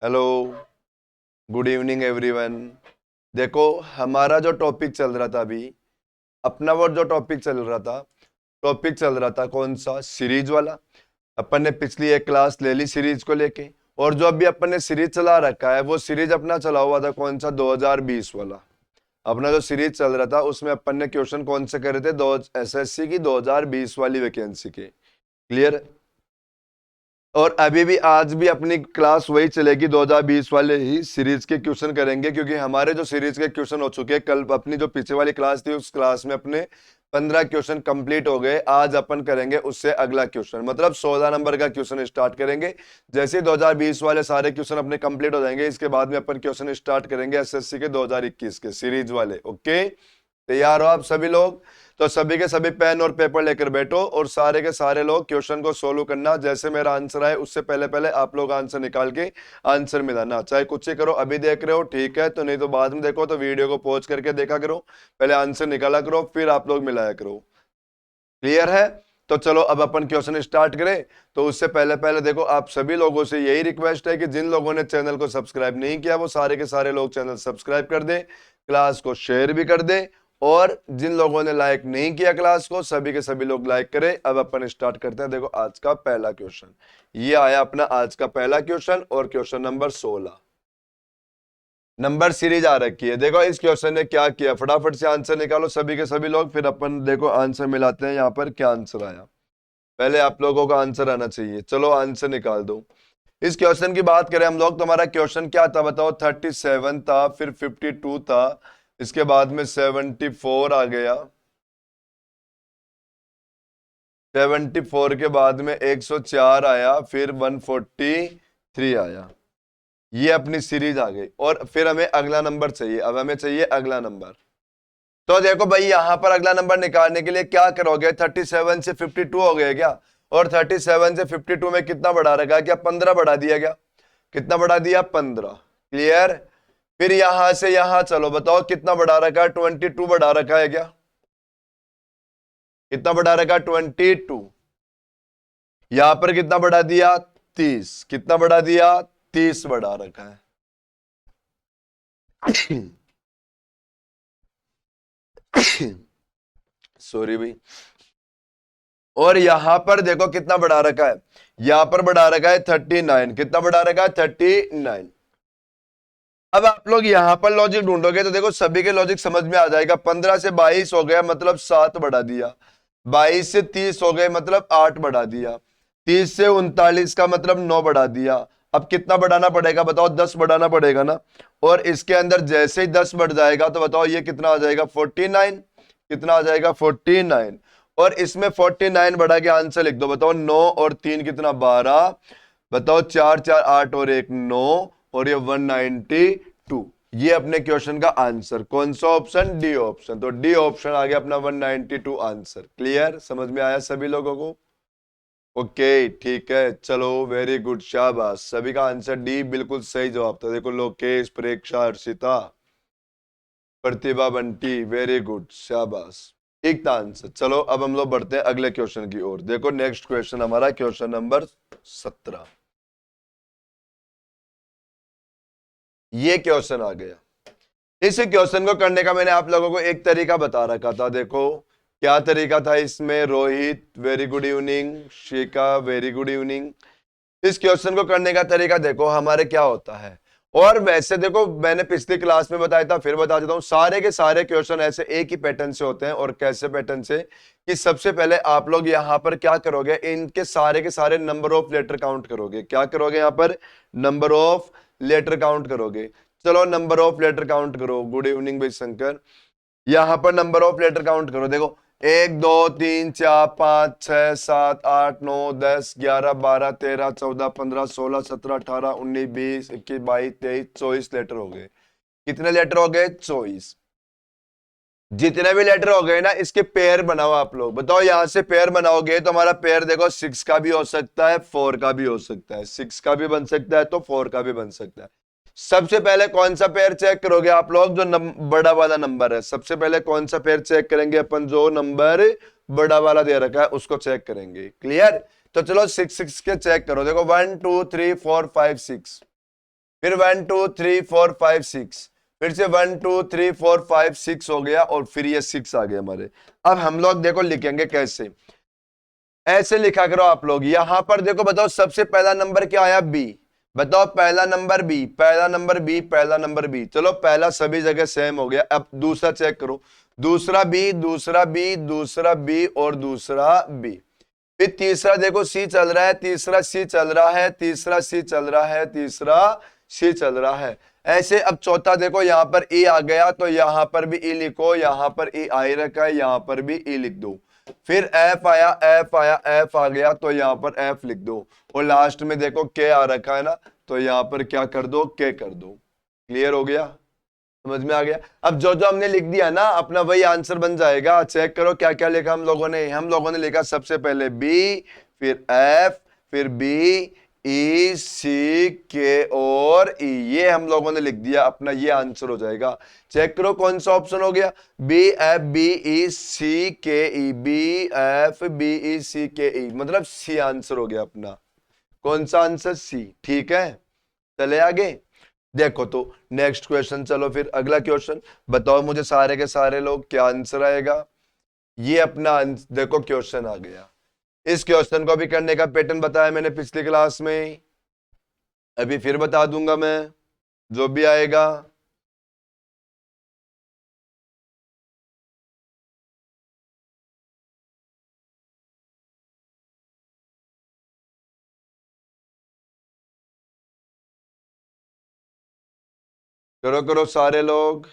Hello, good evening everyone. देखो, हमारा जो टॉपिक चल रहा था अभी, अपना वो जो टॉपिक चल रहा था कौन सा, सीरीज वाला। अपन ने पिछली एक क्लास ले ली सीरीज को लेके, और जो अभी अपन ने सीरीज चला रखा है वो सीरीज अपना चला हुआ था कौन सा, 2020 वाला। अपना जो सीरीज चल रहा था उसमें अपन ने क्वेश्चन कौन से करे थे, दो एसएससी की 2020 वाली वैकेंसी के। क्लियर? और अभी भी आज भी अपनी क्लास वही चलेगी, 2020 वाले ही सीरीज के क्वेश्चन करेंगे, क्योंकि हमारे जो सीरीज के क्वेश्चन हो चुके हैं, कल अपनी जो पीछे वाली क्लास थी उस क्लास में अपने 15 क्वेश्चन कंप्लीट हो गए। आज अपन करेंगे उससे अगला क्वेश्चन, मतलब 16 नंबर का क्वेश्चन स्टार्ट करेंगे। जैसे ही 2020 वाले सारे क्वेश्चन अपने कंप्लीट हो जाएंगे, इसके बाद में अपन क्वेश्चन स्टार्ट करेंगे एसएससी के 2021 के सीरीज वाले। ओके, तैयार हो आप सभी लोग? तो सभी के सभी पेन और पेपर लेकर बैठो और सारे के सारे लोग क्वेश्चन को सोल्व करना। जैसे मेरा आंसर आए उससे पहले पहले आप लोग आंसर निकाल के आंसर मिलाना, चाहे कुछ ही करो। अभी देख रहे हो ठीक है, तो नहीं तो बाद में देखो, तो वीडियो को पॉज करके देखा करो, पहले आंसर निकाला करो, फिर आप लोग मिलाया करो। क्लियर है? तो चलो अब अपन क्वेश्चन स्टार्ट करें। तो उससे पहले पहले देखो, आप सभी लोगों से यही रिक्वेस्ट है कि जिन लोगों ने चैनल को सब्सक्राइब नहीं किया वो सारे के सारे लोग चैनल सब्सक्राइब कर दें, क्लास को शेयर भी कर दें, और जिन लोगों ने लाइक नहीं किया क्लास को, सभी के सभी लोग लाइक करें। अब अपन स्टार्ट करते हैं। देखो आज का पहला क्वेश्चन ये आया अपना, आज का पहला क्वेश्चन, और क्वेश्चन नंबर 16 नंबर सीरीज आ रखी है। देखो इस क्वेश्चन ने क्या किया, फटाफट से आंसर निकालो सभी के सभी लोग, फिर अपन देखो आंसर मिलाते हैं यहाँ पर क्या आंसर आया। पहले आप लोगों का आंसर आना चाहिए। चलो आंसर निकाल दो। इस क्वेश्चन की बात करें हम लोग, तो हमारा क्वेश्चन क्या था बताओ? 37 था, फिर 52 था, इसके बाद में 74 आ गया, 74 के बाद में 104 आया, फिर 143 आया। ये अपनी सीरीज आ गई, और फिर हमें अगला नंबर चाहिए। अब हमें चाहिए अगला नंबर। तो देखो भाई, यहां पर अगला नंबर निकालने के लिए क्या करोगे? 37 से 52 हो गया क्या? और 37 से 52 में कितना बढ़ा रखा है? क्या 15 बढ़ा दिया क्या? कितना बढ़ा दिया? 15। क्लियर? फिर यहां से यहां चलो, बताओ कितना बढ़ा रखा है? 22 बढ़ा रखा है क्या? कितना बढ़ा रखा है? 22। यहां पर कितना बढ़ा दिया? 30। कितना बढ़ा दिया? 30 बढ़ा रखा है। सॉरी भाई। और यहां पर देखो कितना बढ़ा रखा है, यहां पर बढ़ा रखा है 39। कितना बढ़ा रखा है? 39। अब आप लोग यहां पर लॉजिक ढूंढोगे तो देखो सभी के लॉजिक समझ में आ जाएगा। 15 से 22 हो गया मतलब 7 बढ़ा दिया, 22 से 30 हो गए मतलब 8 बढ़ा दिया, 30 से 39 का मतलब 9 बढ़ा दिया। अब कितना बढ़ाना पड़ेगा बताओ? 10 बढ़ाना पड़ेगा ना। और इसके अंदर जैसे ही 10 बढ़ जाएगा तो बताओ ये कितना आ जाएगा? 49। कितना आ जाएगा? 49। और इसमें 49 बढ़ा के आंसर लिख दो। बताओ 9 और 3 कितना? 12। बताओ 4 4 8 और 1 9, और ये 192। ये अपने क्वेश्चन का आंसर कौन सा ऑप्शन? D option. तो डी ऑप्शन आ गया अपना 192 आंसर। क्लियर? समझ में आया सभी लोगों को? ओके ठीक है, चलो वेरी गुड, शाबाश। सभी का आंसर डी बिल्कुल सही जवाब था। देखो लोकेश, प्रेक्षा, हर्षिता, प्रतिभा, बंटी, वेरी गुड, शाबाश। ठीक था आंसर। चलो अब हम लोग बढ़ते हैं अगले क्वेश्चन की ओर। देखो नेक्स्ट क्वेश्चन हमारा क्वेश्चन नंबर 17। ये क्वेश्चन आ गया। इस क्वेश्चन को करने का मैंने आप लोगों को एक तरीका बता रखा था। देखो क्या तरीका था इसमें। रोहित वेरी गुड इवनिंग, शिका वेरी गुड इवनिंग। इस क्वेश्चन को करने का तरीका देखो हमारे क्या होता है। और वैसे देखो मैंने पिछली क्लास में बताया था, फिर बता देता हूं, सारे के सारे क्वेश्चन ऐसे एक ही पैटर्न से होते हैं। और कैसे पैटर्न से? कि सबसे पहले आप लोग यहां पर क्या करोगे, इनके सारे के सारे नंबर ऑफ लेटर काउंट करोगे। क्या करोगे? यहां पर नंबर ऑफ लेटर काउंट करोगे। चलो नंबर ऑफ लेटर काउंट करो। गुड इवनिंग भाई शंकर। यहां पर नंबर ऑफ लेटर काउंट करो। देखो 1 2 3 4 5 6 7 8 9 10 11 12 13 14 15 16 17 18 19 20 21 22 23 24 लेटर हो गए। कितने लेटर हो गए? 24। जितने भी लेटर हो गए ना, इसके पेयर बनाओ आप लोग। बताओ यहां से पेयर बनाओगे तो हमारा पेयर देखो 6 का भी हो सकता है, 4 का भी हो सकता है। 6 का भी बन सकता है तो 4 का भी बन सकता है। सबसे पहले कौन सा पेयर चेक करोगे आप लोग? जो बड़ा वाला नंबर है। सबसे पहले कौन सा पेयर चेक करेंगे अपन? जो नंबर बड़ा वाला दे रखा है उसको चेक करेंगे। क्लियर? तो चलो 6 6 के चेक करो। देखो 1 2 3 4 5 6। फिर 1 2 3 4 5 6, फिर से 1 2 3 4 5 6 हो गया और फिर ये 6 आ गया हमारे। अब हम लोग देखो लिखेंगे कैसे, ऐसे लिखा करो आप लोग। यहां पर देखो बताओ सबसे पहला नंबर क्या आया, बी। बताओ पहला नंबर बी, पहला नंबर बी, पहला नंबर बी। चलो पहला सभी जगह सेम हो गया। अब दूसरा चेक करो, दूसरा बी, दूसरा बी, दूसरा बी और दूसरा बी। फिर तीसरा देखो सी चल रहा है, तीसरा सी चल रहा है, तीसरा सी चल रहा है, तीसरा सी चल रहा है। ऐसे अब चौथा देखो यहां पर ई आ गया तो यहां पर भी ई लिखो, यहां पर ई आई रखा है, यहां पर भी ई लिख दो। फिर एफ आया, एफ आया, एफ आ गया तो यहां पर एफ लिख दो। और लास्ट में देखो के आ रखा है ना, तो यहां पर क्या कर दो, के कर दो। क्लियर हो गया, समझ में आ गया। अब जो जो हमने लिख दिया ना अपना वही आंसर बन जाएगा। चेक करो क्या क्या लिखा हम लोगों ने। हम लोगों ने लिखा सबसे पहले बी, फिर एफ, फिर बी, ई, सी, के और ई। ये हम लोगों ने लिख दिया, अपना ये आंसर हो जाएगा। चेक करो कौन सा ऑप्शन हो गया, बी एफ बी ई सी के ई, बी एफ बी ई सी के ई, मतलब सी आंसर हो गया अपना। कौन सा आंसर, सी। ठीक है, चले आगे। देखो तो नेक्स्ट क्वेश्चन, चलो फिर अगला क्वेश्चन। बताओ मुझे सारे के सारे लोग क्या आंसर आएगा। ये अपना देखो क्वेश्चन आ गया। इस क्वेश्चन को भी करने का पैटर्न बताया मैंने पिछली क्लास में, अभी फिर बता दूंगा मैं, जो भी आएगा। करो करो सारे लोग।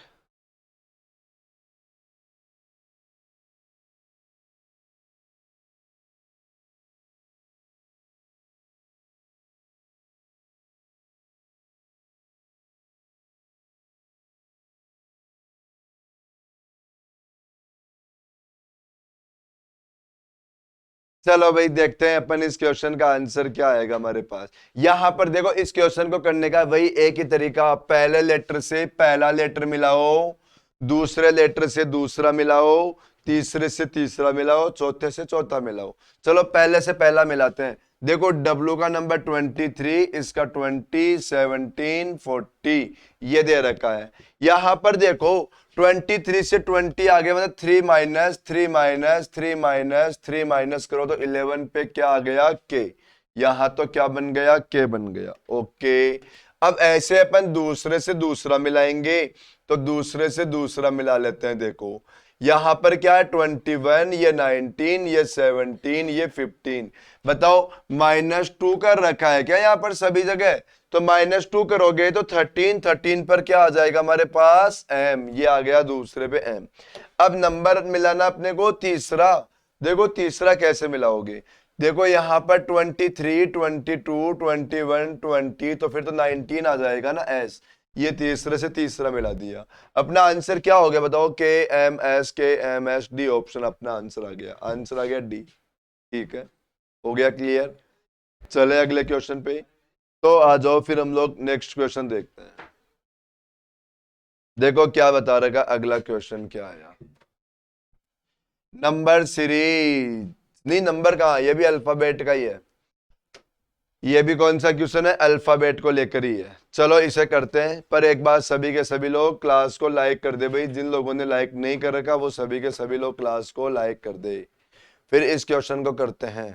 चलो भाई देखते हैं अपन इस क्वेश्चन का आंसर क्या आएगा हमारे पास। यहां पर देखो इस क्वेश्चन को करने का वही एक ही तरीका, पहले लेटर से पहला लेटर मिलाओ, दूसरे लेटर से दूसरा मिलाओ, तीसरे से तीसरा मिलाओ, चौथे से चौथा मिलाओ। चलो पहले से पहला मिलाते हैं। देखो डब्लू का नंबर 23, इसका 20, 17, 40 ये दे रखा है। यहां पर देखो 23 से 20 आगे मतलब 3 माइनस 3 माइनस 3 माइनस 3 माइनस करो तो 11 पे क्या आ गया, के। यहां तो क्या बन गया, के बन गया। ओके, अब ऐसे अपन दूसरे से दूसरा मिलाएंगे, तो दूसरे से दूसरा मिला लेते हैं। देखो यहां पर क्या है, 21, ये 19, ये 17, ये 15। बताओ -2 कर रखा है क्या यहाँ पर सभी जगह, तो -2 करोगे तो 13, 13 पर क्या आ जाएगा हमारे पास, m। ये आ गया दूसरे पे m। अब नंबर मिलाना अपने को तीसरा। देखो तीसरा कैसे मिलाओगे, देखो यहां पर 23, 22, 21, 20 तो फिर तो 19 आ जाएगा ना s। ये तीसरे से तीसरा मिला दिया। अपना आंसर क्या हो गया बताओ, के एम एस, के एम एस डी ऑप्शन अपना आंसर आ गया, आंसर आ गया डी। ठीक है, हो गया क्लियर। चले अगले क्वेश्चन पे, तो आ जाओ फिर हम लोग नेक्स्ट क्वेश्चन देखते हैं। देखो क्या बता रखा अगला क्वेश्चन क्या आया, नंबर सीरीज। नहीं नंबर कहाँ, ये भी अल्फाबेट का ही है। ये भी कौन सा क्वेश्चन है, अल्फाबेट को लेकर ही है। चलो इसे करते हैं, पर एक बात सभी के सभी लोग क्लास को लाइक कर दे भाई। जिन लोगों ने लाइक नहीं कर रखा वो सभी के सभी लोग क्लास को लाइक कर दे। फिर इस क्वेश्चन को करते हैं।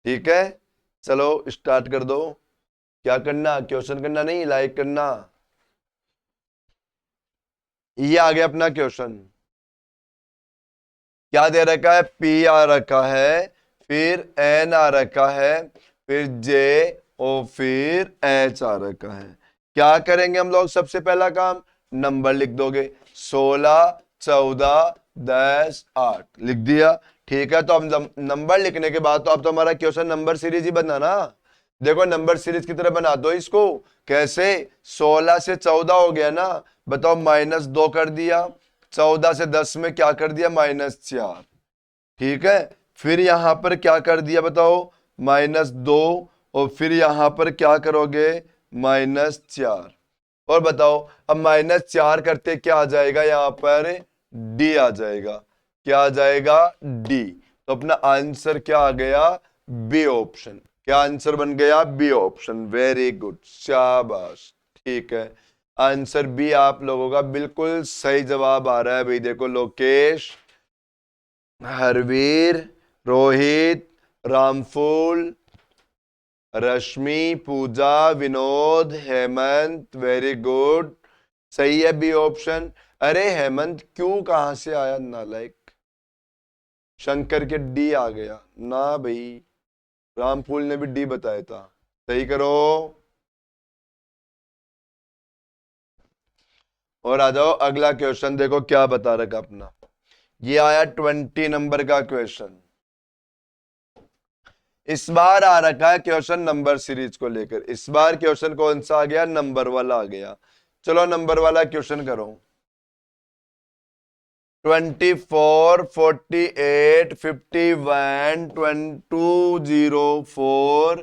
ठीक है, चलो स्टार्ट कर दो। क्या करना, क्वेश्चन करना नहीं, लाइक करना। ये आ गया अपना क्वेश्चन। क्या दे रखा है, पी आ रखा है, फिर एन आ रखा है, फिर जे और फिर एच आ रखा है। क्या करेंगे हम लोग, सबसे पहला काम नंबर लिख दोगे, 16, 14, 10, 8 लिख दिया। ठीक है, तो अब नंबर लिखने के बाद तो अब तो हमारा क्वेश्चन नंबर सीरीज ही बना ना। देखो नंबर सीरीज की तरह बना दो इसको। कैसे, 16 से 14 हो गया ना, बताओ -2 कर दिया, 14 से 10 में क्या कर दिया, -4। ठीक है, फिर यहां पर क्या कर दिया बताओ, -2, और फिर यहां पर क्या करोगे, -4। और बताओ अब -4 करते क्या आ जाएगा, यहां पर डी आ जाएगा। क्या आ जाएगा, डी। तो अपना आंसर क्या आ गया, बी ऑप्शन। क्या आंसर बन गया? B option. वेरी गुड, शाबाश, ठीक है। आंसर बी आप लोगों का बिल्कुल सही जवाब आ रहा है भाई। देखो लोकेश, हरवीर, रोहित, रामफूल, रश्मि, पूजा, विनोद, हेमंत, वेरी गुड, सही है बी ऑप्शन। अरे हेमंत क्यों कहां से आया नालायक? शंकर के डी आ गया ना भाई, रामफूल ने भी डी बताया था। सही करो और आ जाओ अगला क्वेश्चन। देखो क्या बता रखा अपना, ये आया 20 नंबर का क्वेश्चन। इस बार आ रखा है क्वेश्चन नंबर सीरीज को लेकर। इस बार क्वेश्चन कौन सा आ गया? नंबर वाला आ गया। चलो नंबर वाला क्वेश्चन करो। 24, 48, 51, 204,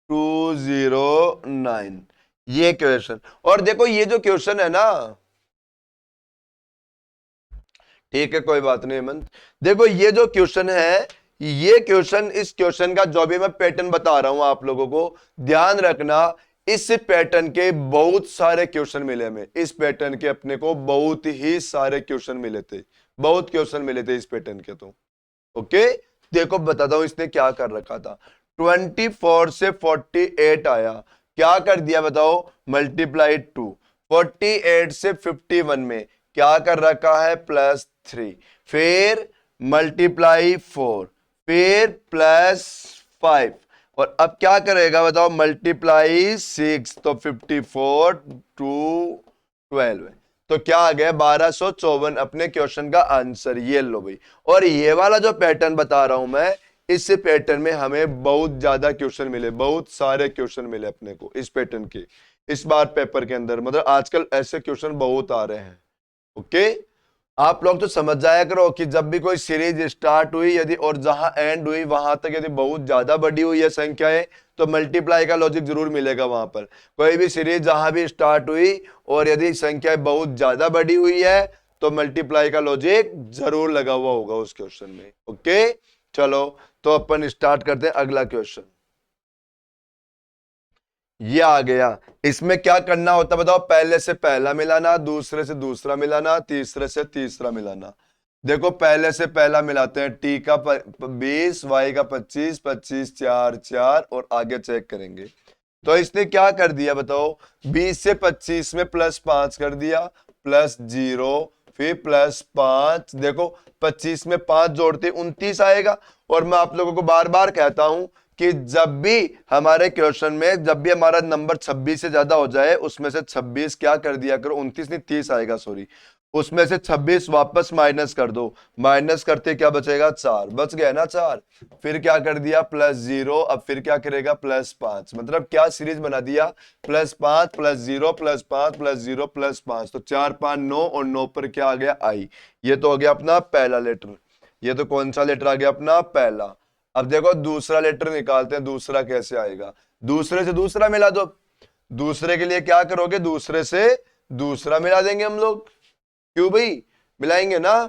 209, ये क्वेश्चन। और देखो ये जो क्वेश्चन है ना, ठीक है कोई बात नहीं हेमंत, देखो ये जो क्वेश्चन है, ये क्वेश्चन, इस क्वेश्चन का जो भी मैं पैटर्न बता रहा हूं आप लोगों को, ध्यान रखना। इस पैटर्न के बहुत सारे क्वेश्चन मिले हमें, इस पैटर्न के अपने को बहुत ही सारे क्वेश्चन मिले थे, बहुत क्वेश्चन मिले थे इस पैटर्न के। तो ओके, देखो बताता हूं इसने क्या कर रखा था। 24 से 48 आया, क्या कर दिया बताओ? मल्टीप्लाई 2। 48 से 51 में क्या कर रखा है? +3। फिर मल्टीप्लाई 4, फिर +5, और अब क्या करेगा बताओ? मल्टीप्लाई 6, तो 54 टू 12, तो क्या आ गया? 1254 अपने क्वेश्चन का आंसर। ये लो भाई। और ये वाला जो पैटर्न बता रहा हूं मैं, इस पैटर्न में हमें बहुत ज्यादा क्वेश्चन मिले, बहुत सारे क्वेश्चन मिले अपने को इस पैटर्न के, इस बार पेपर के अंदर। मतलब आजकल ऐसे क्वेश्चन बहुत आ रहे हैं। ओके, आप लोग तो समझ जाया करो कि जब भी कोई सीरीज स्टार्ट हुई यदि और जहां एंड हुई वहां तक यदि बहुत ज्यादा बढ़ी हुई है संख्याएं, तो मल्टीप्लाई का लॉजिक जरूर मिलेगा वहां पर। कोई भी सीरीज जहां भी स्टार्ट हुई और यदि संख्याएं बहुत ज्यादा बढ़ी हुई है, तो मल्टीप्लाई का लॉजिक जरूर लगा हुआ होगा उस क्वेश्चन में। ओके, चलो तो अपन स्टार्ट करते हैं अगला क्वेश्चन। ये आ गया। इसमें क्या करना होता बताओ? पहले से पहला मिलाना, दूसरे से दूसरा मिलाना, तीसरे से तीसरा मिलाना। देखो पहले से पहला मिलाते हैं। टी का 20, वाई का 25, 25 4 4, और आगे चेक करेंगे। तो इसने क्या कर दिया बताओ? 20 से 25 में +5 कर दिया, +0, फिर +5। देखो 25 में 5 जोड़ते 29 आएगा। और मैं आप लोगों को बार बार कहता हूं कि जब भी हमारे क्वेश्चन में, जब भी हमारा नंबर 26 से ज्यादा हो जाए, उसमें से 26 क्या कर दिया करो? 29 नहीं 30 आएगा, सॉरी, उसमें से 26 वापस माइनस कर दो। माइनस करते क्या बचेगा? 4 बच गया ना, 4। फिर क्या कर दिया? +0। अब फिर क्या करेगा? +5। मतलब क्या सीरीज बना दिया? +5 +0 +5 +0 +5। तो 4 5 9, और 9 पर क्या आ गया? आई। ये तो हो गया अपना पहला लेटर। ये तो कौन सा लेटर आ गया? अपना पहला। अब देखो दूसरा लेटर निकालते हैं, दूसरा कैसे आएगा? दूसरे से दूसरा मिला दो। दूसरे के लिए क्या करोगे? दूसरे से दूसरा मिला देंगे हम लोग। क्यों भाई? मिलाएंगे ना।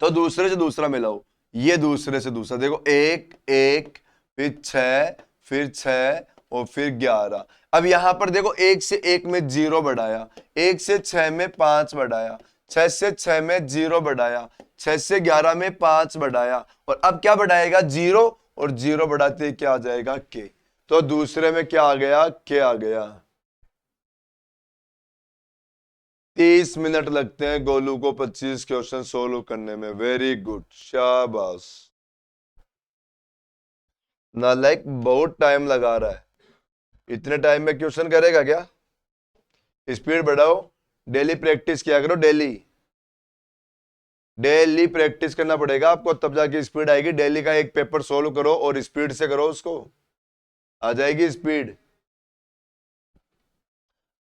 तो दूसरे से दूसरा मिलाओ। ये दूसरे से दूसरा, देखो 1 1, फिर 6, फिर 6, और फिर 11। अब यहां पर देखो 1 से 1 में 0 बढ़ाया, 1 से 6 में 5 बढ़ाया, 6 से 6 में 0 बढ़ाया, 6 से 11 में 5 बढ़ाया, और अब क्या बढ़ाएगा? 0, और 0 बढ़ाते क्या आ जाएगा? के। तो दूसरे में क्या आ गया? के आ गया। 30 मिनट लगते हैं गोलू को 25 क्वेश्चन सोल्व करने में। वेरी गुड, शाबाश। नालायक बहुत टाइम लगा रहा है, इतने टाइम में क्वेश्चन करेगा क्या? स्पीड बढ़ाओ, डेली प्रैक्टिस किया करो, डेली डेली प्रैक्टिस करना पड़ेगा आपको, तब जाके स्पीड आएगी। डेली का एक पेपर सोल्व करो और स्पीड से करो, उसको आ जाएगी स्पीड।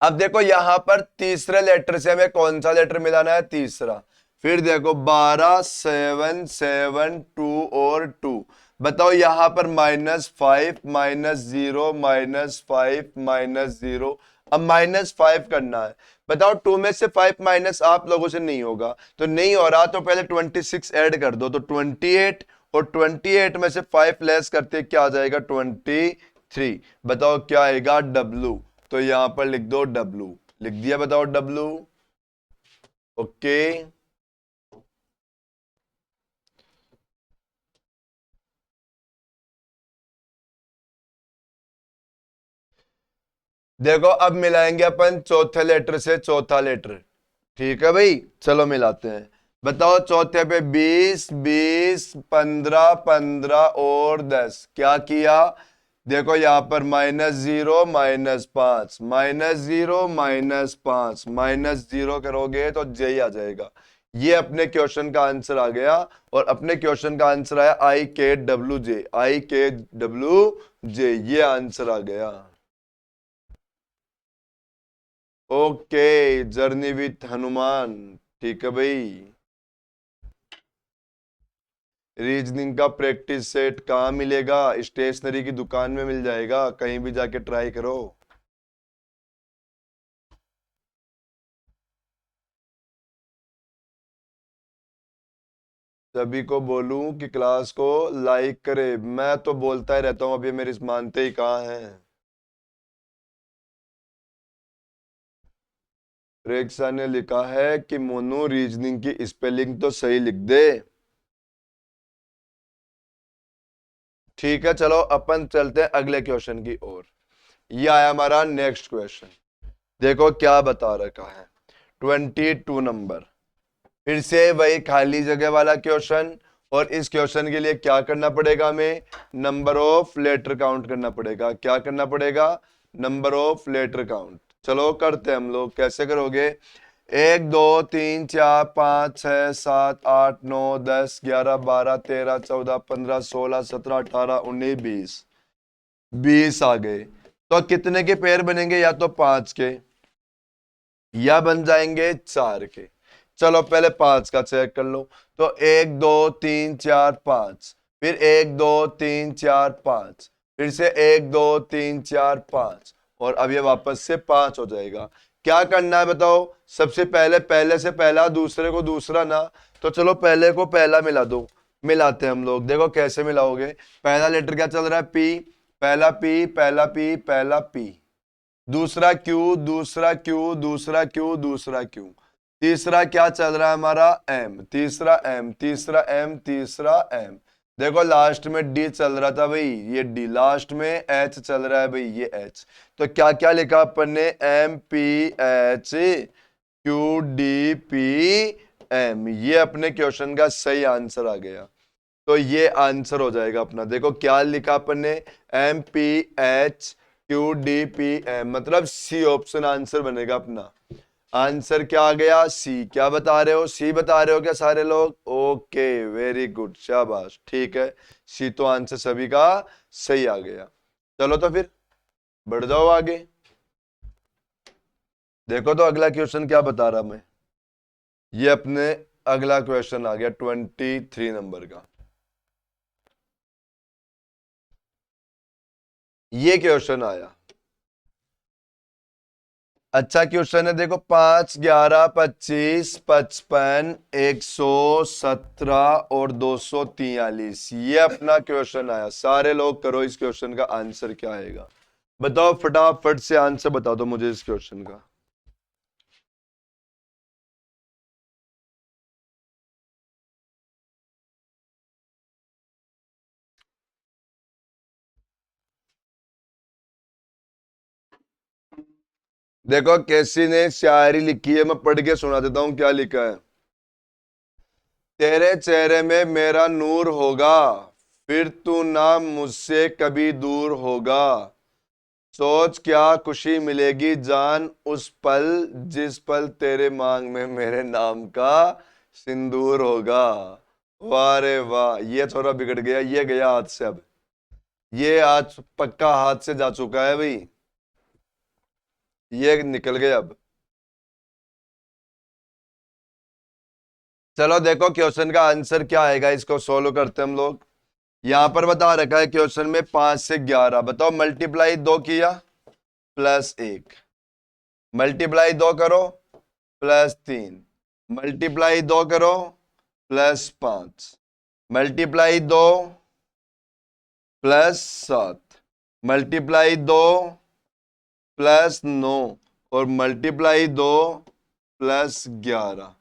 अब देखो यहां पर तीसरे लेटर से हमें कौन सा लेटर मिलाना है? तीसरा। फिर देखो 12 7 7 2 और 2। बताओ यहां पर -5 -0 -5 -0। अब -5 करना है। बताओ 2 में से 5 माइनस आप लोगों से नहीं होगा, तो नहीं हो रहा, तो पहले 26 ऐड कर दो, तो 28, और 28 में से 5 लेस करते क्या आ जाएगा 23। बताओ क्या आएगा W। तो यहां पर लिख दो W। लिख दिया, बताओ W। ओके। देखो अब मिलाएंगे अपन चौथे लेटर से चौथा लेटर। ठीक है भाई, चलो मिलाते हैं। बताओ चौथे पे 20, 20, 15, 15 और 10 क्या किया। देखो यहां पर -0 -5, -0 -5 -0 करोगे तो जे ही आ जाएगा। ये अपने क्वेश्चन का आंसर आ गया। और अपने क्वेश्चन का आंसर आया IKWJ, IKWJ, ये आंसर आ गया। Okay, journey with Hanuman. ठीक है भाई। रीजनिंग का प्रैक्टिस सेट कहाँ मिलेगा? स्टेशनरी की दुकान में मिल जाएगा, कहीं भी जाके ट्राई करो। सभी को बोलूं कि क्लास को लाइक करे? मैं तो बोलता ही रहता हूं, अभी मेरी मानते ही कहाँ हैं। रेक्सा ने लिखा है कि मोनू रीजनिंग की स्पेलिंग तो सही लिख दे। ठीक है, चलो अपन चलते हैं अगले क्वेश्चन की ओर। ये आया हमारा नेक्स्ट क्वेश्चन। देखो क्या बता रखा है। 22 नंबर। फिर से वही खाली जगह वाला क्वेश्चन। और इस क्वेश्चन के लिए क्या करना पड़ेगा हमें? नंबर ऑफ लेटर काउंट करना पड़ेगा। क्या करना पड़ेगा? Number of letter count. चलो करते हैं हम लोग। कैसे करोगे? 1 2 3 4 5 6 7 8 9 10 11 12 13 14 15 16 17 18 19 20। 20 आ गए। तो कितने के पेयर बनेंगे? या तो 5 के या बन जाएंगे 4 के। चलो पहले 5 का चेक कर लो। तो 1 2 3 4 5, फिर 1 2 3 4 5, फिर से 1 2 3 4 5, और अब ये वापस से 5 हो जाएगा। क्या करना है बताओ? सबसे पहले पहले से पहला, दूसरे को दूसरा ना। तो चलो पहले को पहला मिला दो। मिलाते हैं हम लोग। देखो कैसे मिलाओगे। पहला लेटर क्या चल रहा है? पी। पहला पी, पहला पी, पहला पी। दूसरा क्यू, दूसरा क्यू, दूसरा क्यू, दूसरा क्यू। तीसरा क्या चल रहा है हमारा? एम। तीसरा एम, तीसरा एम, तीसरा एम। देखो लास्ट में डी चल रहा था भाई, ये डी। लास्ट में एच चल रहा है भाई, ये एच। तो क्या क्या लिखा अपन ने? M P H Q D P M. ये अपने क्वेश्चन का सही आंसर आ गया। तो ये आंसर हो जाएगा अपना। देखो क्या लिखा अपन ने? M P H Q D P M, मतलब सी ऑप्शन आंसर बनेगा अपना। आंसर क्या आ गया? सी। क्या बता रहे हो? सी बता रहे हो क्या सारे लोग? ओके, वेरी गुड, शाबाश। ठीक है, सी तो आंसर सभी का सही आ गया। चलो तो फिर बढ़ जाओ आगे। देखो तो अगला क्वेश्चन क्या बता रहा मैं। ये अपने अगला क्वेश्चन आ गया 23 नंबर का। ये क्वेश्चन आया। अच्छा क्वेश्चन है। देखो 5 11 25 55 117 और 243, ये अपना क्वेश्चन आया। सारे लोग करो इस क्वेश्चन का आंसर क्या आएगा। बताओ फटाफट से आंसर बता दो मुझे इस क्वेश्चन का। देखो कैसी ने शायरी लिखी है, मैं पढ़ के सुना देता हूं क्या लिखा है। तेरे चेहरे में मेरा नूर होगा, फिर तू ना मुझसे कभी दूर होगा। सोच क्या खुशी मिलेगी जान उस पल, जिस पल तेरे मांग में मेरे नाम का सिंदूर होगा। वाह रे वाह, ये थोड़ा बिगड़ गया, ये गया हाथ से अब। ये आज पक्का हाथ से जा चुका है भाई, ये निकल गया अब। चलो देखो क्वेश्चन का आंसर क्या आएगा, इसको सोल्व करते हैं हम लोग। यहां पर बता रखा है क्वेश्चन में 5 से 11। बताओ मल्टीप्लाई 2 किया +1, मल्टीप्लाई 2 करो +3, मल्टीप्लाई 2 करो +5, मल्टीप्लाई 2 प्लस 7, मल्टीप्लाई 2 प्लस 9 और मल्टीप्लाई 2 प्लस 11।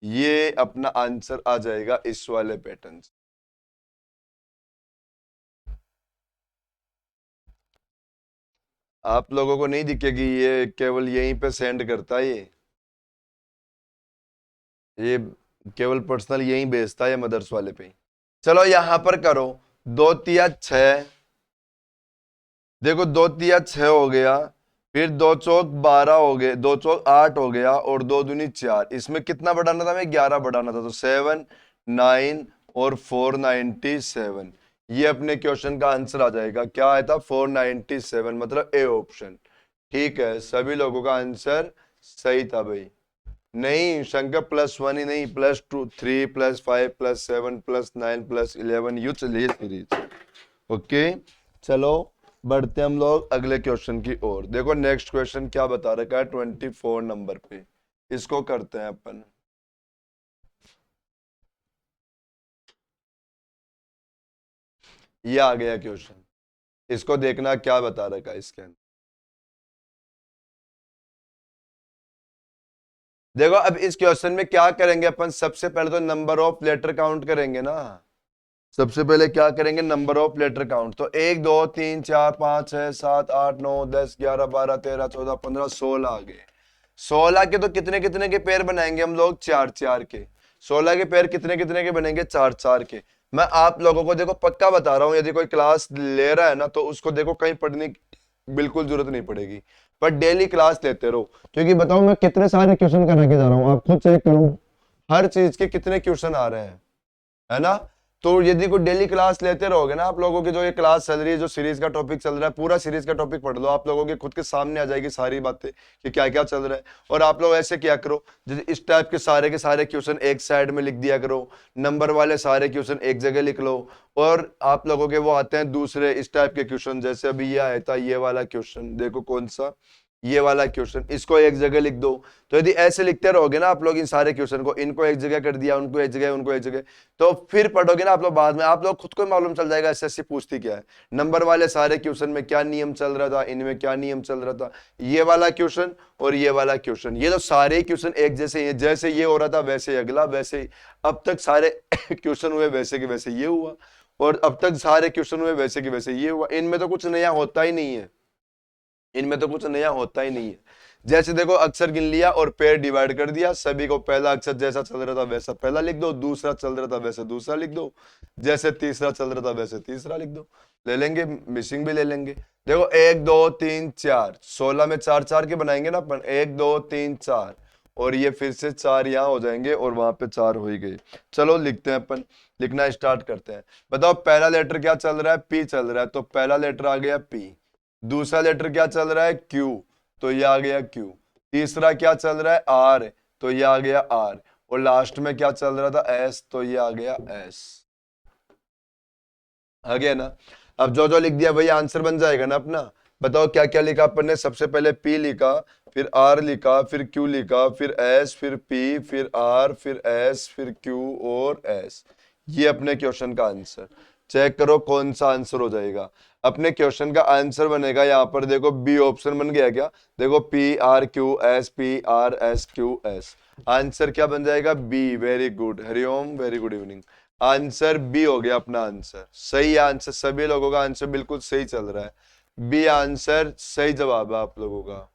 ये अपना आंसर आ जाएगा इस वाले पैटर्न से। आप लोगों को नहीं दिखेगी, ये केवल यहीं पे सेंड करता है, ये केवल पर्सनल यहीं भेजता है मदर्स वाले पे। चलो यहां पर करो, 2 तिया 6, देखो 2 तिया 6 हो गया, फिर 2 चौक 12 हो गए, 2 चौक 8 हो गया और 2 दूनी 4। इसमें कितना बढ़ाना था, हमें 11 बढ़ाना था, तो 7 9 और 497। ये अपने क्वेश्चन का आंसर आ जाएगा। क्या आया था, 497, मतलब ए ऑप्शन। ठीक है, सभी लोगों का आंसर सही था भाई। नहीं शंकर, +1 ही नहीं, +2 3 +5 +7 +9 +11 यूं चलिए सीरीज। ओके, चलो बढ़ते हम लोग अगले क्वेश्चन की ओर। देखो नेक्स्ट क्वेश्चन क्या बता रखा है 24 नंबर पे, इसको करते हैं अपन। ये आ गया क्वेश्चन, इसको देखना क्या बता रखा है इसके अंदर। देखो अब इस क्वेश्चन में क्या करेंगे अपन, सबसे पहले तो नंबर ऑफ लेटर काउंट करेंगे ना। सबसे पहले क्या करेंगे, नंबर ऑफ लेटर काउंट। तो 1 2 3 4 5 6 7 8 9 10 11 12 13 14 15 16 आ गए। 16 के तो कितने कितने के पेयर बनाएंगे हम लोग, 4 4 के। 16 के पेयर कितने कितने के बनेंगे, 4 4 के। मैं आप लोगों को देखो पक्का बता रहा हूं, यदि कोई क्लास ले रहा है ना तो उसको देखो कहीं पढ़ने की बिल्कुल जरूरत नहीं पड़ेगी, पर डेली क्लास लेते रहो। क्योंकि बताओ मैं कितने सारे क्वेश्चन करा के जा रहा हूँ, आप खुद चेक करो हर चीज के कितने क्वेश्चन आ रहे हैं, है ना। तो यदि कोई डेली क्लास लेते रहोगे ना, आप लोगों की जो ये क्लास चल रही है, जो सीरीज का टॉपिक चल रहा है, पूरा सीरीज का टॉपिक पढ़ लो, आप लोगों के खुद के सामने आ जाएगी सारी बातें कि क्या क्या चल रहा है। और आप लोग ऐसे क्या करो, जैसे इस टाइप के सारे क्वेश्चन एक साइड में लिख दिया करो, नंबर वाले सारे क्वेश्चन एक जगह लिख लो। और आप लोगों के वो आते हैं दूसरे इस टाइप के क्वेश्चन, जैसे अभी ये आया था ये वाला क्वेश्चन, देखो कौन सा, ये वाला क्वेश्चन, इसको एक जगह लिख दो। तो यदि ऐसे लिखते रहोगे ना आप लोग इन सारे क्वेश्चन को, इनको एक जगह कर दिया, उनको एक जगह, उनको एक जगह, तो फिर पढ़ोगे ना आप लोग बाद में, आप लोग खुद को मालूम चल जाएगा एसएससी पूछती क्या है। नंबर वाले सारे क्वेश्चन में क्या नियम चल रहा था, इनमें क्या नियम चल रहा था, ये वाला क्वेश्चन और ये वाला क्वेश्चन, ये तो सारे क्वेश्चन एक जैसे ही, जैसे ये हो रहा था वैसे अगला, वैसे ही अब तक सारे क्वेश्चन हुए वैसे के वैसे ये हुआ, और अब तक सारे क्वेश्चन हुए वैसे के वैसे ये हुआ। इनमें तो कुछ नया होता ही नहीं है, इनमें तो कुछ नया होता ही नहीं है। जैसे देखो अक्षर गिन लिया और पेयर डिवाइड कर दिया, सभी को पहला अक्षर जैसा चल रहा था वैसा पहला लिख दो, दूसरा चल रहा था वैसे दूसरा लिख दो, जैसे तीसरा चल रहा था वैसे तीसरा लिख दो। ले लेंगे, मिसिंग भी ले लेंगे। देखो 1 2 3 4, 16 में 4 4 के बनाएंगे ना अपन, 1 2 3 4, और ये फिर से 4 यहाँ हो जाएंगे और वहां पे 4 हो ही गए। चलो लिखते हैं अपन, लिखना स्टार्ट करते हैं। बताओ पहला लेटर क्या चल रहा है, पी चल रहा है, तो पहला लेटर आ गया पी। दूसरा लेटर क्या चल रहा है, क्यू, तो ये आ गया क्यू। तीसरा क्या चल रहा है, आर, तो ये आ गया आर। और लास्ट में क्या चल रहा था, एस, तो ये आ गया एस। आ गया ना। अब जो जो लिख दिया वही आंसर बन जाएगा ना अपना। बताओ क्या क्या लिखा अपन ने, सबसे पहले पी लिखा, फिर आर लिखा, फिर क्यू लिखा, फिर एस, फिर पी, फिर आर, फिर एस, फिर क्यू और एस। ये अपने क्वेश्चन का आंसर। चेक करो कौन सा आंसर हो जाएगा। अपने क्वेश्चन का आंसर बनेगा यहाँ पर, देखो बी ऑप्शन बन गया क्या, देखो P R Q S, P R S Q S. Answer क्या बन जाएगा, B. Very good, Hariom, very good evening. Answer B हो गया अपना आंसर। सही आंसर, सभी लोगों का आंसर बिल्कुल सही चल रहा है। बी आंसर सही जवाब है आप लोगों का।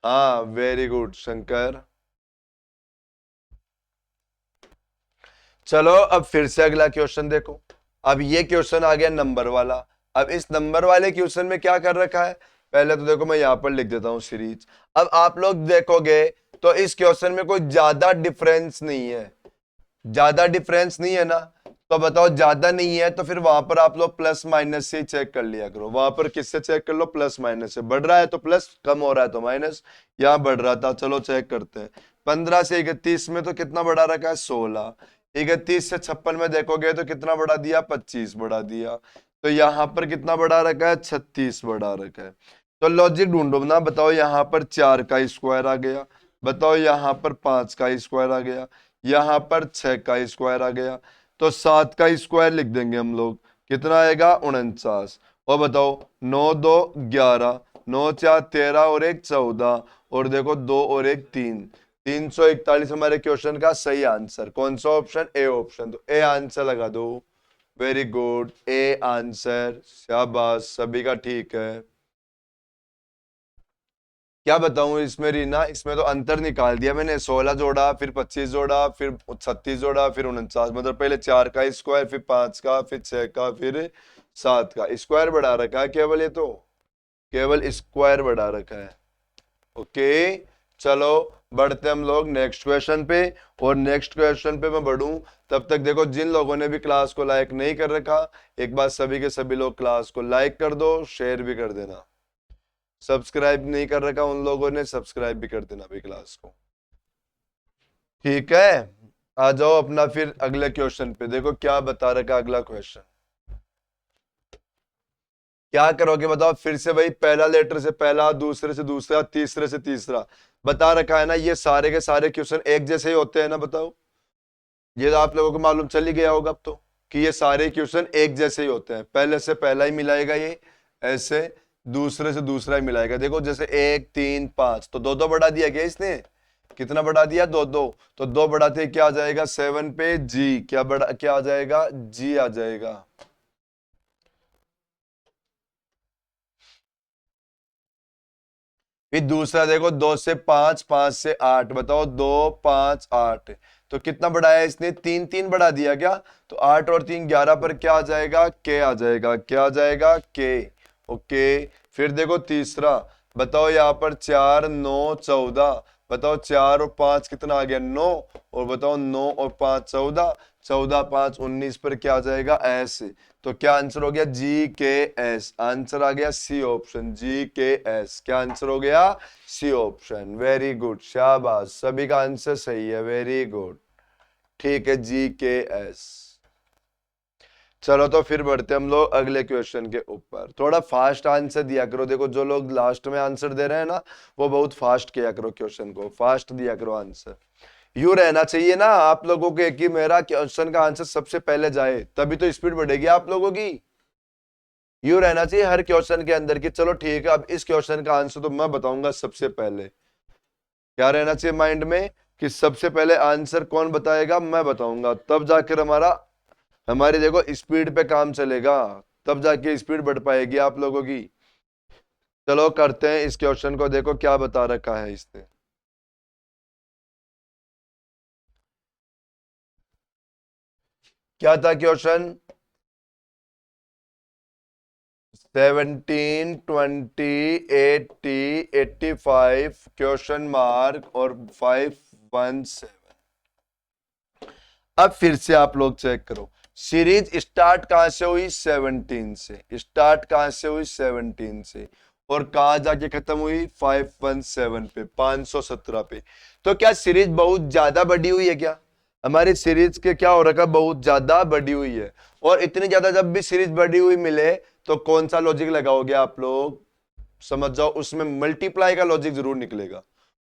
हाँ वेरी गुड शंकर। चलो अब फिर से अगला क्वेश्चन देखो। अब ये क्वेश्चन आ गया नंबर वाला। अब इस नंबर वाले क्वेश्चन में क्या कर रखा है, पहले तो देखो मैं यहां पर लिख देता हूं सीरीज। अब आप लोग देखोगे तो इस क्वेश्चन में कोई ज्यादा डिफरेंस नहीं है, ज्यादा डिफरेंस नहीं है ना। तो बताओ ज्यादा नहीं है तो फिर वहां पर आप लोग प्लस माइनस से चेक कर लिया करो। वहां पर किससे चेक कर लो, प्लस माइनस से। बढ़ रहा है तो प्लस, कम हो रहा है तो माइनस। यहां बढ़ रहा था, चलो चेक करते हैं। 15 से 31 में तो कितना बढ़ा रखा है, 16। 31 से 56 में देखोगे तो कितना बढ़ा दिया, 25 बढ़ा दिया। तो यहां पर कितना बढ़ा रखा है, 36 बढ़ा रखा है। तो लॉजिक ढूंढो ना। बताओ यहां पर 4 का स्क्वायर आ गया, बताओ यहां पर 5 का स्क्वायर आ गया, यहां पर 6 का स्क्वायर आ गया। तो 7 का स्क्वायर लिख देंगे हम लोग, कितना आएगा 49। और बताओ 9 2 11, 9 4 13 और 1 14, और देखो 2 और 1 3, 341 हमारे क्वेश्चन का सही आंसर। कौन सा ऑप्शन? A option. तो ए आंसर लगा दो। वेरी गुड, ए आंसर, शाबाश, सभी का ठीक है। क्या बताऊं इसमें रीना, इसमें तो अंतर निकाल दिया मैंने, 16 जोड़ा, फिर 25 जोड़ा, फिर 36 जोड़ा, फिर 49, मतलब पहले 4 का स्क्वायर, फिर 5 का, फिर 6 का, फिर 7 का स्क्वायर बढ़ा रखा है केवल, ये तो केवल स्क्वायर बढ़ा रखा है। ओके, चलो बढ़ते हम लोग नेक्स्ट क्वेश्चन पे। और नेक्स्ट क्वेश्चन पे मैं बढ़ूं तब तक देखो, जिन लोगों ने भी क्लास को लाइक नहीं कर रखा, एक बार सभी के सभी लोग क्लास को लाइक कर दो, शेयर भी कर देना। सब्सक्राइब नहीं कर रखा उन लोगों ने सब्सक्राइब भी कर देना भाई क्लास को, ठीक है। आ जाओ अपना फिर अगले क्वेश्चन पे, देखो क्या बता रखा अगला क्वेश्चन। क्या करोगे बताओ, फिर से भाई पहला लेटर से पहला, दूसरे से दूसरा, तीसरे से तीसरा बता रखा है ना, ये सारे के सारे क्वेश्चन एक जैसे ही होते हैं ना, बताओ। ये तो आप लोगों को मालूम चल ही गया होगा अब तो, कि ये सारे क्वेश्चन एक जैसे ही होते हैं, पहले से पहला ही मिलाएगा ये, ऐसे दूसरे से दूसरा ही मिलाएगा। देखो जैसे 1 3 5, तो 2 2 बढ़ा दिया गया इसने, कितना बढ़ा दिया 2 2, तो 2 बढ़ाते क्या आ जाएगा 7 पे जी, क्या आ जाएगा जी आ जाएगा। फिर दूसरा देखो 2 से 5, 5 से 8, बताओ 2 5 8, तो कितना बढ़ाया इसने 3 3 बढ़ा दिया क्या, तो 8 और 3 11 पर क्या आ जाएगा के आ जाएगा, क्या आ जाएगा के। ओके, फिर देखो तीसरा, बताओ यहाँ पर 4 9 14, बताओ 4 और 5 कितना आ गया 9, और बताओ 9 और 5 14, 14 5 19 पर क्या आ जाएगा एस। तो क्या आंसर हो गया जी के एस, आंसर आ गया सी ऑप्शन, जी के एस, क्या आंसर हो गया सी ऑप्शन। वेरी गुड, शाबाश, सभी का आंसर सही है, वेरी गुड, ठीक है जी के एस। चलो तो फिर बढ़ते हम लोग अगले क्वेश्चन के ऊपर, थोड़ा फास्ट आंसर दिया करो, देखो जो लोग लास्ट में आंसर दे रहे हैं ना, वो बहुत फास्ट किया करो, क्वेश्चन को फास्ट दिया करो आंसर। यू रहना चाहिए ना आप लोगों के कि मेरा क्वेश्चन का आंसर सबसे पहले जाए, तभी तो स्पीड बढ़ेगी आप लोगों की। यू रहना चाहिए हर क्वेश्चन के अंदर कि चलो ठीक है, अब इस क्वेश्चन का आंसर तो मैं बताऊंगा सबसे पहले। क्या रहना चाहिए माइंड में कि सबसे पहले आंसर कौन बताएगा, मैं बताऊंगा, तब जाकर हमारी देखो स्पीड पे काम चलेगा, तब जाके स्पीड बढ़ पाएगी आप लोगों की। चलो करते हैं इस क्वेश्चन को, देखो क्या बता रखा है इसने। क्या था क्वेश्चन, 17 20 80 85 क्वेश्चन मार्क और 517। अब फिर से आप लोग चेक करो, सीरीज स्टार्ट कहां से हुई 17 से, स्टार्ट कहां से हुई 17 से, और कहां जाके खत्म हुई 517 पे, 517 पे। तो क्या सीरीज बहुत ज्यादा बड़ी हुई है क्या, हमारी सीरीज के क्या हो रखा, बहुत ज्यादा बड़ी हुई है। और इतनी ज्यादा जब भी सीरीज बड़ी हुई मिले तो कौन सा लॉजिक लगाओगे आप लोग, समझ जाओ, उसमें मल्टीप्लाई का लॉजिक जरूर निकलेगा,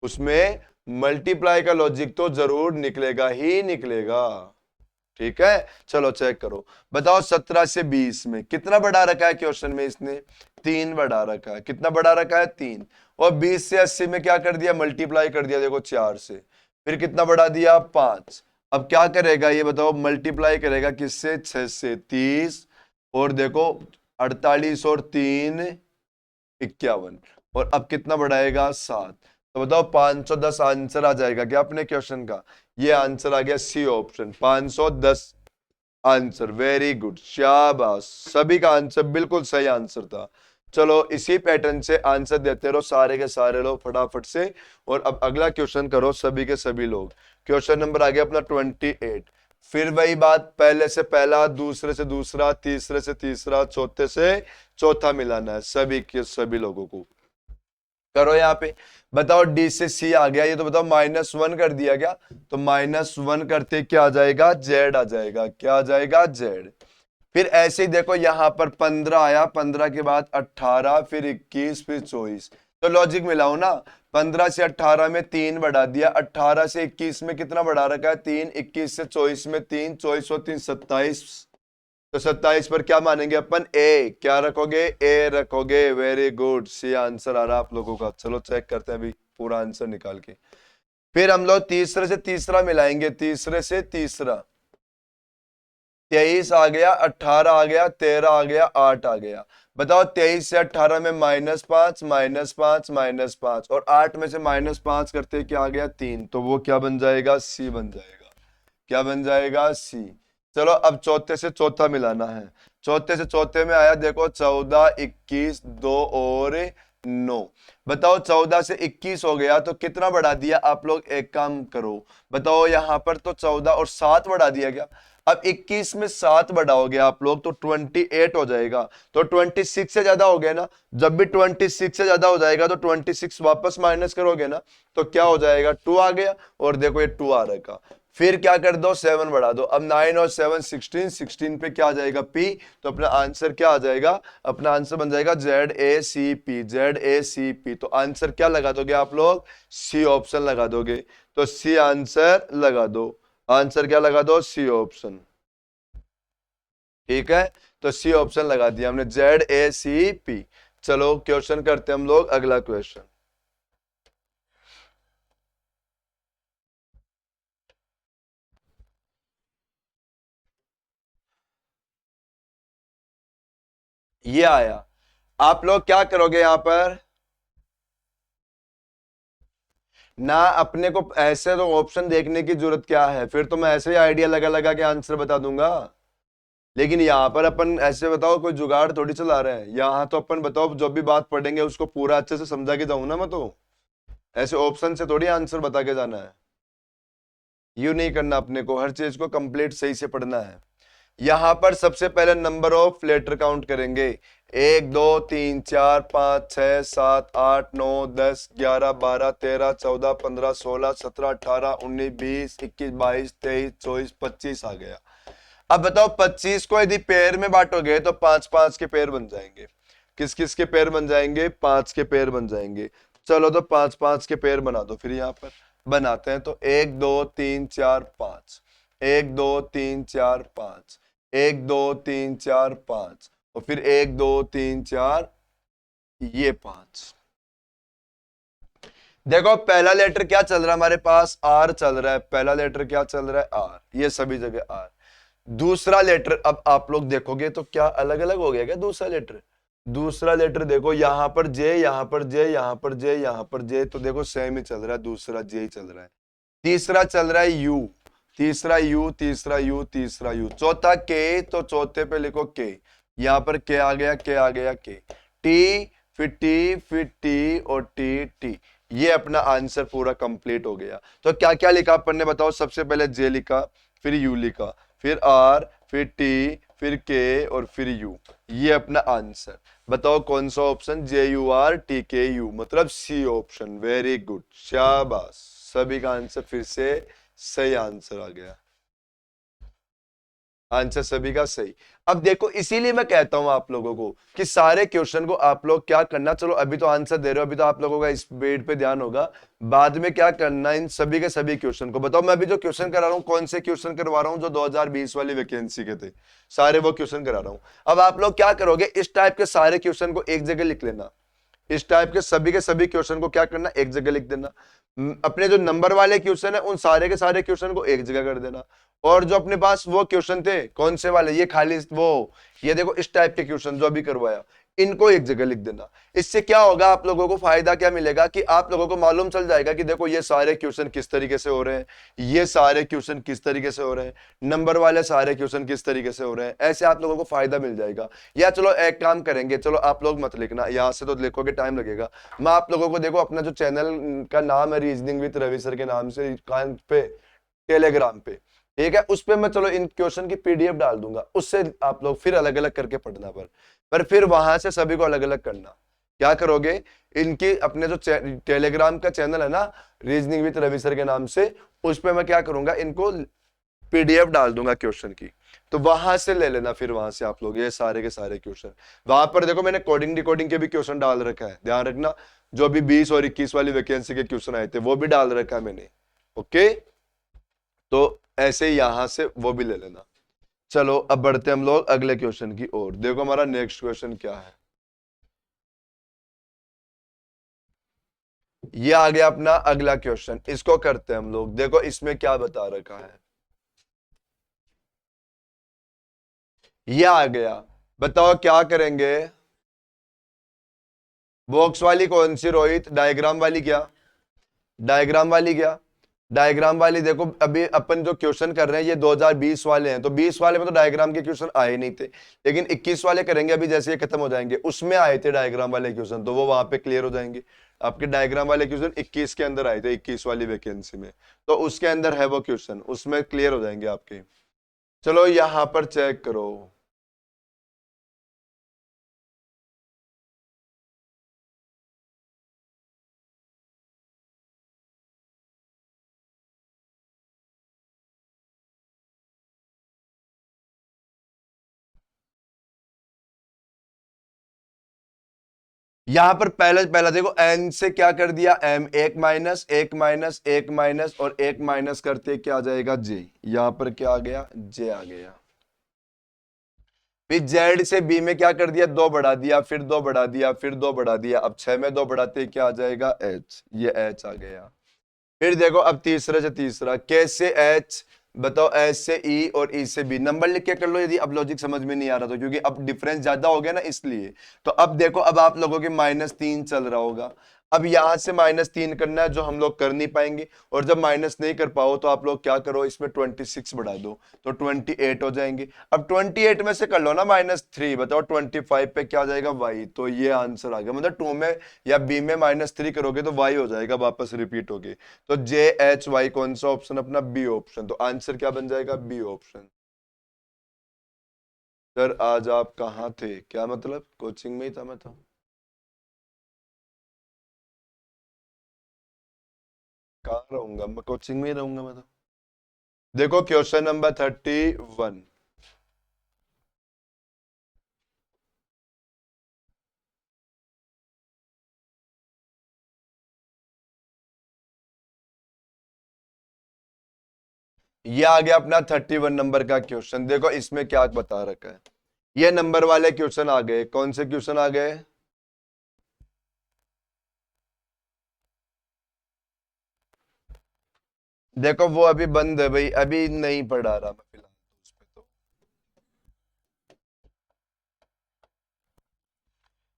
उसमें मल्टीप्लाई का लॉजिक तो जरूर निकलेगा ही निकलेगा, ठीक है। चलो चेक करो, बताओ 17 से 20 में कितना बढ़ा रखा है क्वेश्चन में इसने, 3 बढ़ा रखा है, कितना बढ़ा रखा है 3, और 20 से 80 में क्या कर दिया मल्टीप्लाई कर दिया, देखो 4 से, फिर कितना बढ़ा दिया 5। अब क्या करेगा ये बताओ, मल्टीप्लाई करेगा किससे 6 से 30, और देखो 48 और 3 51, और अब कितना बढ़ाएगा 7, तो बताओ 510 आंसर आ जाएगा क्या अपने क्वेश्चन का, ये आंसर आ गया C option 510 answer. Very good, शाबाश, सभी का आंसर बिल्कुल सही आंसर था। चलो इसी पैटर्न से आंसर देते रहो सारे के सारे लोग फटाफट से। और अब अगला क्वेश्चन करो सभी के सभी लोग, क्वेश्चन नंबर आ गया अपना 28। फिर वही बात, पहले से पहला, दूसरे से दूसरा, तीसरे से तीसरा, चौथे से चौथा मिलाना है सभी के सभी लोगों को। करो यहाँ पे, बताओ डी से सी आ गया, ये तो बताओ -1 कर दिया गया, तो -1 करते क्या आ जाएगा जेड आ जाएगा, क्या आ जाएगा जेड। फिर ऐसे ही देखो यहाँ पर 15 आया, 15 के बाद 18, फिर 21, फिर 24, तो लॉजिक मिलाओ ना, 15 से 18 में 3 बढ़ा दिया, 18 से 21 में कितना बढ़ा रखा है 3, 21 से 24 में 3, 24 और 3 27, तो 27 पर क्या मानेंगे अपन, ए, क्या रखोगे, ए रखोगे। वेरी गुड, सी आंसर आ रहा आप लोगों का। चलो चेक करते हैं अभी पूरा आंसर निकाल के। फिर हम लोग तीसरे से तीसरा मिलाएंगे, तीसरे से तीसरा, 23 आ गया, 18 आ गया, 13 आ गया, 8 आ गया। बताओ 23 से 18 में -5, -5, -5 और 8 में से -5 करते क्या आ गया 3, तो वो क्या बन जाएगा, सी बन जाएगा। क्या बन जाएगा, सी। चलो अब चौथे से चौथा मिलाना है। चौथे से चौथे में आया देखो 14, 21, 2 और 9। बताओ 14 से 21 हो गया तो कितना बढ़ा दिया आप लोग, एक काम करो, बताओ यहां पर तो 14 और 7 बढ़ा दिया गया। अब 21 में 7 बढ़ाओगे आप लोग तो 28 हो जाएगा, तो 26 से ज्यादा हो गया ना। जब भी 26 से ज्यादा हो जाएगा तो 26 वापस माइनस करोगे ना, तो क्या हो जाएगा, 2 आ गया। और देखो ये 2 आ रखा, फिर क्या कर दो, 7 बढ़ा दो। अब 9 और 7 16, 16 पे क्या आ जाएगा, पी। तो अपना आंसर क्या आ जाएगा, अपना आंसर बन जाएगा ZACP, ZACP। तो आंसर क्या लगा दोगे आप लोग, सी ऑप्शन लगा दोगे। तो सी आंसर लगा दो, आंसर क्या लगा दो, सी ऑप्शन। ठीक है, तो सी ऑप्शन लगा दिया हमने, ZACP। चलो क्वेश्चन करते हैं हम लोग, अगला क्वेश्चन। ये आया, आप लोग क्या करोगे यहां पर ना, अपने को ऐसे तो ऑप्शन देखने की जरूरत क्या है, फिर तो मैं ऐसे ही आइडिया लगा लगा के आंसर बता दूंगा। लेकिन यहाँ पर अपन ऐसे बताओ, कोई जुगाड़ थोड़ी चला रहे हैं यहाँ, तो अपन बताओ जब भी बात पढ़ेंगे उसको पूरा अच्छे से समझा के जाऊं ना मैं, तो ऐसे ऑप्शन से थोड़ी आंसर बता के जाना है। यू नहीं करना, अपने को हर चीज को कंप्लीट सही से पढ़ना है। यहां पर सबसे पहले नंबर ऑफ लेटर काउंट करेंगे, 1 2 3 4 5 6 7 8 9 10 11 12 13 14 15 16 17 18 19 20 21 22 23 24 25 आ गया। अब बताओ 25 को यदि पेयर में बांटोगे तो 5 5 के पेयर बन जाएंगे। किस किस के पेयर बन जाएंगे, 5 के पेयर बन जाएंगे। चलो तो 5 5 के पेयर बना दो, फिर यहाँ पर बनाते हैं। तो 1 2 3 4 5, 1 2 3 4 5, 1 2 3 4 5 और फिर 1 2 3 4, ये 5। देखो पहला लेटर क्या चल रहा है हमारे पास, आर चल रहा है। पहला लेटर क्या चल रहा है, आर, ये सभी जगह आर। दूसरा लेटर अब आप लोग देखोगे तो क्या अलग अलग हो गया क्या दूसरा लेटर, दूसरा लेटर देखो यहां पर जे, यहां पर जे, यहां पर जे, यहां पर जे, तो देखो सेम ही चल रहा है, दूसरा जे ही चल रहा है। तीसरा चल रहा है यू, तीसरा यू, तीसरा यू, तीसरा यू। चौथा के, तो चौथे पे लिखो के, यहां पर के आ गया, के आ गया, के। टी, फिर टी, फिर टी और टी, टी। ये अपना आंसर पूरा कंप्लीट हो गया। तो क्या क्या लिखा अपन ने बताओ, सबसे पहले जे लिखा, फिर यू लिखा, फिर आर, फिर टी, फिर के और फिर यू। ये अपना आंसर। बताओ कौन सा ऑप्शन, JURTKU, मतलब सी ऑप्शन। वेरी गुड, शाबाश, सभी का आंसर फिर से सही आंसर आ गया, आंसर सभी का सही। अब देखो इसीलिए मैं कहता हूं आप लोगों को कि सारे क्वेश्चन को आप लोग क्या करना, चलो अभी तो आंसर दे रहे हो, अभी तो आप लोगों का स्पीड पे ध्यान होगा, बाद में क्या करना, इन सभी के सभी क्वेश्चन को बताओ। मैं अभी जो क्वेश्चन करा रहा हूं, कौन से क्वेश्चन करवा रहा हूं, जो 2020 वाली वैकेंसी के थे, सारे वो क्वेश्चन करा रहा हूं। अब आप लोग क्या करोगे, इस टाइप के सारे क्वेश्चन को एक जगह लिख लेना, इस टाइप के सभी क्वेश्चन को क्या करना, एक जगह लिख देना। अपने जो नंबर वाले क्वेश्चन है उन सारे के सारे क्वेश्चन को एक जगह कर देना। और जो अपने पास वो क्वेश्चन थे कौन से वाले, ये खाली वो, ये देखो इस टाइप के क्वेश्चन जो अभी करवाया, इनको एक जगह लिख देना। इससे क्या होगा, आप लोगों को फायदा क्या मिलेगा कि आप लोगों को मालूम चल जाएगा कि देखो ये सारे क्वेश्चन किस तरीके से हो रहे हैं, ये सारे क्वेश्चन किस तरीके से हो रहे हैं, नंबर वाले सारे क्वेश्चन किस तरीके से हो रहे हैं। ऐसे आप लोगों को फायदा मिल जाएगा। या चलो एक काम करेंगे, चलो आप लोग मत लिखना, यहां से तो लिखोगे टाइम लगेगा। मैं आप लोगों को देखो, अपना जो चैनल का नाम है रीजनिंग विद रवि सर के नाम से, कहां पे, टेलीग्राम पे, ठीक है, उस पे मैं चलो इन क्वेश्चन की PDF डाल दूंगा, उससे आप लोग फिर अलग अलग करके पढ़ना। पर फिर वहां से सभी को अलग अलग करना। क्या करोगे, इनकी अपने जो टेलीग्राम का चैनल है ना, रीजनिंग विद रवि सर के नाम से, उस पे मैं क्या करूंगा, इनको PDF डाल दूंगा क्वेश्चन की, तो वहां से ले लेना। फिर वहां से आप लोग ये सारे के सारे क्वेश्चन, वहां पर देखो मैंने कोडिंग डिकोडिंग के भी क्वेश्चन डाल रखा है, ध्यान रखना। जो भी 20 और 21 वाली वैकेंसी के क्वेश्चन आए थे वो भी डाल रखा है मैंने। ओके, तो ऐसे यहां से वो भी ले लेना। चलो अब बढ़ते हम लोग अगले क्वेश्चन की ओर। देखो हमारा नेक्स्ट क्वेश्चन क्या है। ये आ गया अपना अगला क्वेश्चन, इसको करते हैं हम लोग। देखो इसमें क्या बता रखा है, ये आ गया। बताओ क्या करेंगे। बॉक्स वाली कौन सी रोहित? डायग्राम वाली क्या? डायग्राम वाली क्या? डायग्राम वाली देखो, अभी अपन जो क्वेश्चन कर रहे हैं ये 2020 वाले हैं, तो 20 वाले में तो डायग्राम के क्वेश्चन आए नहीं थे, लेकिन 21 वाले करेंगे अभी जैसे ये खत्म हो जाएंगे, उसमें आए थे डायग्राम वाले क्वेश्चन, तो वो वहां पे क्लियर हो जाएंगे। आपके डायग्राम वाले क्वेश्चन 21 के अंदर आए थे, 21 वाली वैकेंसी में, तो उसके अंदर है वो क्वेश्चन, उसमें क्लियर हो जाएंगे आपके। चलो यहां पर चेक करो। यहां पर पहले पहला देखो, एन से क्या कर दिया, एम, एक माइनस एक माइनस एक माइनस और एक माइनस करते क्या आ जाएगा, जे। यहां पर क्या आ गया, जे आ गया। फिर जेड से बी में क्या कर दिया, दो बढ़ा दिया, फिर दो बढ़ा दिया, फिर दो बढ़ा दिया, अब 6 में दो बढ़ाते क्या आ जाएगा, एच। ये एच आ गया। फिर देखो अब तीसरे से तीसरा, के से एच, बताओ एच से ई और ई से बी, नंबर लिख के कर लो यदि अब लॉजिक समझ में नहीं आ रहा तो, क्योंकि अब डिफरेंस ज्यादा हो गया ना इसलिए। तो अब देखो, अब आप लोगों के -3 चल रहा होगा, अब यहां से -3 करना है जो हम लोग कर नहीं पाएंगे, और जब माइनस नहीं कर पाओ तो आप लोग क्या करो, इसमें 26 बढ़ा दो तो 28 हो जाएंगे। अब 28 में से कर लो ना -3, बताओ 25 पे क्या आ जाएगा, वाई। तो ये आंसर आ गया, मतलब 2 में या बी में -3 करोगे तो वाई हो जाएगा, वापस रिपीट होगी। तो जे एच वाई कौन सा ऑप्शन अपना, बी ऑप्शन। तो आंसर क्या बन जाएगा, बी ऑप्शन। सर आज आप कहाँ थे, क्या मतलब कोचिंग में ही था मैं तो। कहाँ रहूंगा मैं, कोचिंग में ही रहूंगा मैं तो। देखो क्वेश्चन नंबर 31, ये आ गया अपना 31 नंबर का क्वेश्चन। देखो इसमें क्या बता रखा है, ये नंबर वाले क्वेश्चन आ गए। कौन से क्वेश्चन आ गए, देखो वो अभी बंद है भाई, अभी नहीं पढ़ा रहा मैं फिलहाल तो उस पे तो।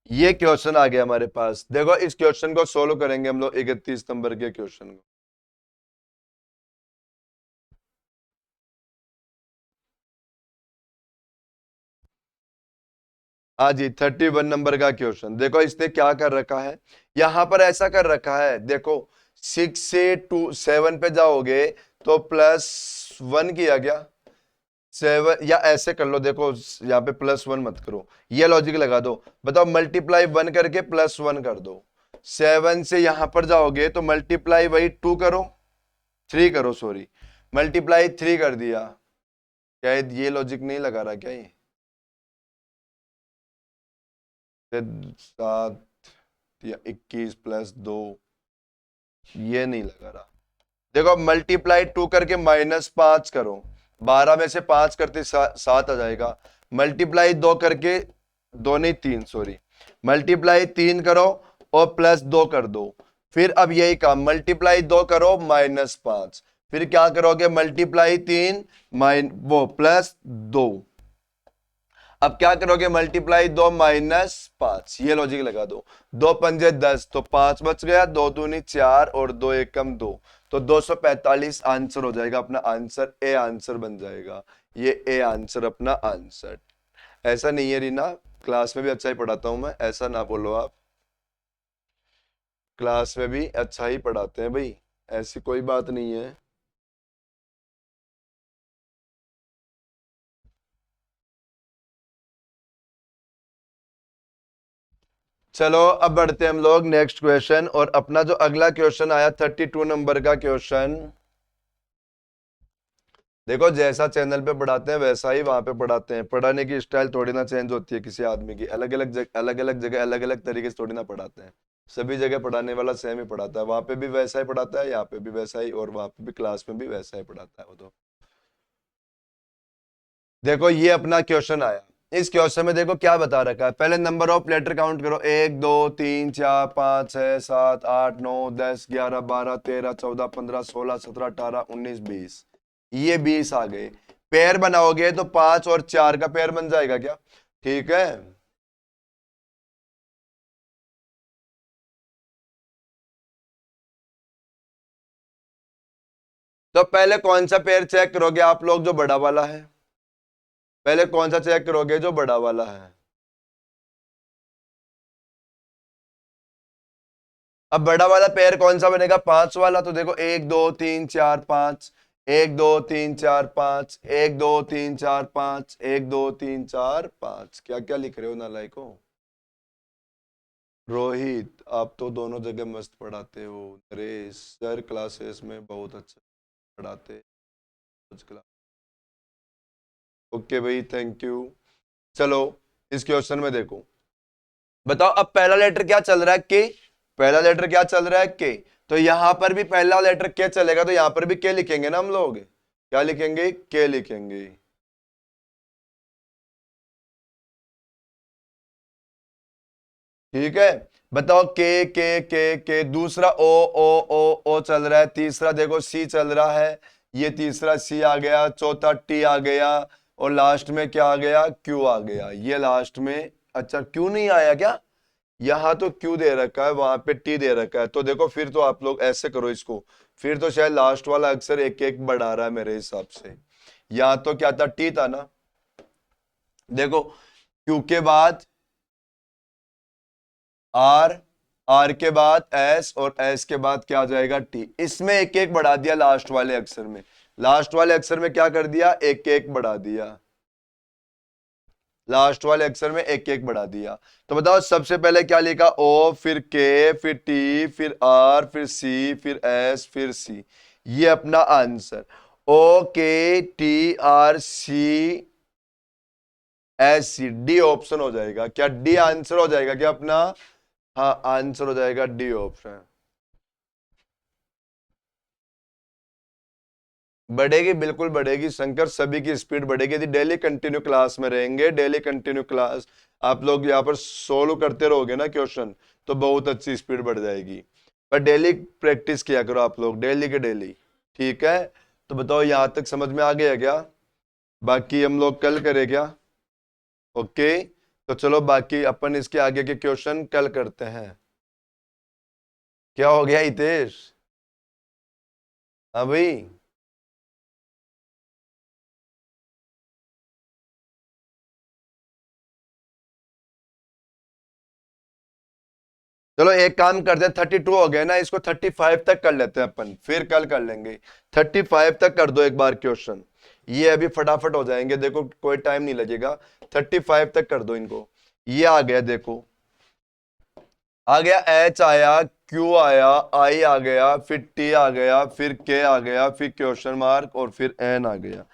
ये क्वेश्चन आ गया हमारे पास, देखो इस क्वेश्चन को सोल्व करेंगे हम लोग 31 नंबर के क्वेश्चन को। हाँ जी, 31 नंबर का क्वेश्चन। देखो इसने क्या कर रखा है, यहां पर ऐसा कर रखा है, देखो 6 से 7 पे जाओगे तो +1 किया गया 7, या ऐसे कर लो, देखो यहाँ पे +1 मत करो, ये लॉजिक लगा दो। बताओ मल्टीप्लाई 1 करके +1 कर दो। 7 से यहां पर जाओगे तो मल्टीप्लाई वही 2 करो, 3 करो, सॉरी, मल्टीप्लाई 3 कर दिया। क्या ये लॉजिक नहीं लगा रहा क्या, ये 7 या 21 +2, ये नहीं लगा रहा। देखो मल्टीप्लाई 2 करके -5 करो, 12 में से 5 करते 7 आ जाएगा। मल्टीप्लाई 2 करके, 2 नहीं 3, सॉरी, मल्टीप्लाई 3 करो और +2 कर दो। फिर अब यही काम, मल्टीप्लाई 2 करो -5, फिर क्या करोगे, मल्टीप्लाई 3 वो +2, अब क्या करोगे, मल्टीप्लाई 2 -5, ये लॉजिक लगा दो। 2 पंजे 10, तो 5 बच गया, 2 दूनी 4 और 2 एकम 2, तो 245 आंसर हो जाएगा अपना। आंसर ए आंसर बन जाएगा, ये ए आंसर अपना आंसर। ऐसा नहीं है रीना, क्लास में भी अच्छा ही पढ़ाता हूं मैं, ऐसा ना बोलो आप, क्लास में भी अच्छा ही पढ़ाते हैं भाई, ऐसी कोई बात नहीं है। चलो अब बढ़ते हैं हम लोग नेक्स्ट क्वेश्चन, और अपना जो अगला क्वेश्चन आया 32 नंबर का क्वेश्चन। देखो जैसा चैनल पे पढ़ाते हैं वैसा ही वहां पे पढ़ाते हैं, पढ़ाने की स्टाइल थोड़ी ना चेंज होती है किसी आदमी की, अलग अलग जगह अलग अलग तरीके से थोड़ी ना पढ़ाते हैं। सभी जगह पढ़ाने वाला सेम ही पढ़ाता है, वहां पे भी वैसा ही पढ़ाता है, यहाँ पे भी वैसा ही, और वहां पे भी क्लास में भी वैसा ही पढ़ाता है वो तो। देखो ये अपना क्वेश्चन आया, इस क्वेश्चन में देखो क्या बता रखा है, पहले नंबर ऑफ लेटर काउंट करो, 1 2 3 4 5 6 7 8 9 10 11 12 13 14 15 16 17 18 19 20, ये 20 आ गए। पेयर बनाओगे तो 5 और 4 का पेयर बन जाएगा क्या? ठीक है। तो पहले कौन सा पेयर चेक करोगे आप लोग? जो बड़ा वाला है। पहले कौन सा चेक करोगे? जो बड़ा वाला है। अब बड़ा वाला पेयर कौन सा बनेगा? 5 वाला। तो देखो 1 2 3 4 5, 1 2 3 4 5, 1 2 3 4 5, 1 2 3 4 5। क्या क्या लिख रहे हो नालायको? रोहित आप तो दोनों जगह मस्त पढ़ाते हो। नरेश सर क्लासेस में बहुत अच्छा पढ़ाते। ओके भाई, थैंक यू। चलो इस क्वेश्चन में देखो, बताओ अब पहला लेटर क्या चल रहा है? के। पहला लेटर क्या चल रहा है? के। तो यहां पर भी पहला लेटर के चलेगा, तो यहां पर भी के लिखेंगे ना हम लोग। क्या लिखेंगे? के लिखेंगे। ठीक है। बताओ के दूसरा ओ ओ ओ ओ चल रहा है, तीसरा देखो सी चल रहा है, ये तीसरा सी आ गया, चौथा टी आ गया, और लास्ट में क्या आ गया? क्यू आ गया। ये लास्ट में, अच्छा क्यू नहीं आया क्या? यहाँ तो क्यू दे रखा है, वहां पे टी दे रखा है, तो देखो फिर तो आप लोग ऐसे करो इसको, फिर तो शायद लास्ट वाला अक्सर एक एक बढ़ा रहा है मेरे हिसाब से। यहाँ तो क्या था? टी था ना। देखो क्यू के बाद आर, आर के बाद एस, और एस के बाद क्या आ जाएगा? टी। इसमें एक एक बढ़ा दिया लास्ट वाले अक्षर में, लास्ट वाले अक्षर में क्या कर दिया? एक एक बढ़ा दिया, लास्ट वाले अक्षर में एक एक बढ़ा दिया। तो बताओ सबसे पहले क्या लिखा? ओ, फिर के, फिर टी, फिर आर, फिर सी, फिर एस, फिर सी। ये अपना answer, O K T R C S C, D option हो जाएगा क्या? डी आंसर हो जाएगा क्या अपना? हाँ आंसर हो जाएगा डी ऑप्शन। बढ़ेगी, बिल्कुल बढ़ेगी शंकर, सभी की स्पीड बढ़ेगी यदि डेली कंटिन्यू क्लास में रहेंगे। डेली कंटिन्यू क्लास आप लोग यहाँ पर सोल्व करते रहोगे ना क्वेश्चन, तो बहुत अच्छी स्पीड बढ़ जाएगी। पर डेली प्रैक्टिस किया करो आप लोग, डेली के डेली। ठीक है। तो बताओ यहाँ तक समझ में आ गया क्या? बाकी हम लोग कल करें क्या? ओके। तो चलो बाकी अपन इसके आगे के क्वेश्चन कल करते हैं। क्या हो गया हितेश? हाँ भाई। चलो एक काम करते हैं, 32 हो गए ना, इसको 35 तक कर लेते हैं अपन, फिर कल कर लेंगे। 35 तक कर दो एक बार क्वेश्चन, ये अभी फटाफट हो जाएंगे, देखो कोई टाइम नहीं लगेगा। 35 तक कर दो इनको। ये आ गया, देखो आ गया, एच आया, क्यू आया, आई आ गया, फिर टी आ गया, फिर के आ गया, फिर क्वेश्चन मार्क, और फिर एन आ गया।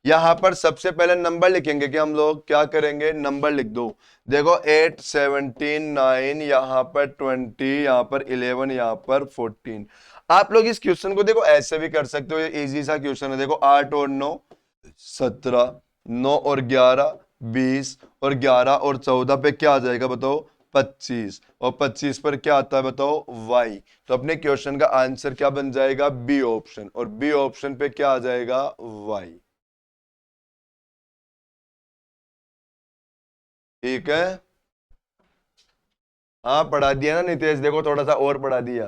यहां पर सबसे पहले नंबर लिखेंगे कि हम लोग क्या करेंगे? नंबर लिख दो। देखो 8 17 9, यहां पर 20, यहां पर 11, यहां पर 14। आप लोग इस क्वेश्चन को देखो ऐसे भी कर सकते हो, ये इजी सा क्वेश्चन है। देखो 8 और 9 17, 9 और 11 20, और 11 और 14 पे क्या आ जाएगा बताओ? 25, और 25 पर क्या आता है बताओ? वाई। तो अपने क्वेश्चन का आंसर क्या बन जाएगा? बी ऑप्शन, और बी ऑप्शन पे क्या आ जाएगा? वाई। ठीक है। हाँ पढ़ा दिया ना नितेश, देखो थोड़ा सा और पढ़ा दिया।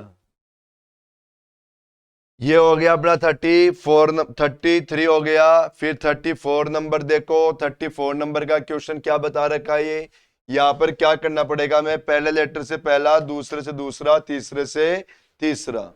ये हो गया अपना 33 हो गया। फिर 34 नंबर देखो, 34 नंबर का क्वेश्चन क्या बता रखा है ये? यहां पर क्या करना पड़ेगा? मैं पहले लेटर से पहला, दूसरे से दूसरा, तीसरे से तीसरा।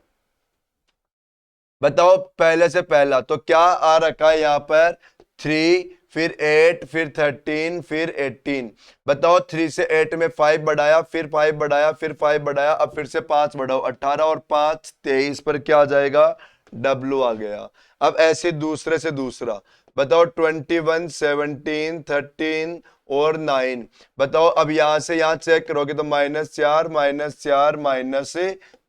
बताओ पहले से पहला तो क्या आ रखा है यहाँ पर? 3, फिर 8, फिर 13, फिर 18। बताओ 3 से 8 में 5 बढ़ाया, फिर 5 बढ़ाया, फिर 5 बढ़ाया, अब फिर से 5 बढ़ाओ, 18 और 5 23 पर क्या आ जाएगा? W आ गया। अब ऐसे दूसरे से दूसरा बताओ, 21, 17, 13 और 9 बताओ। अब यहां से यहां चेक करोगे तो -4 -4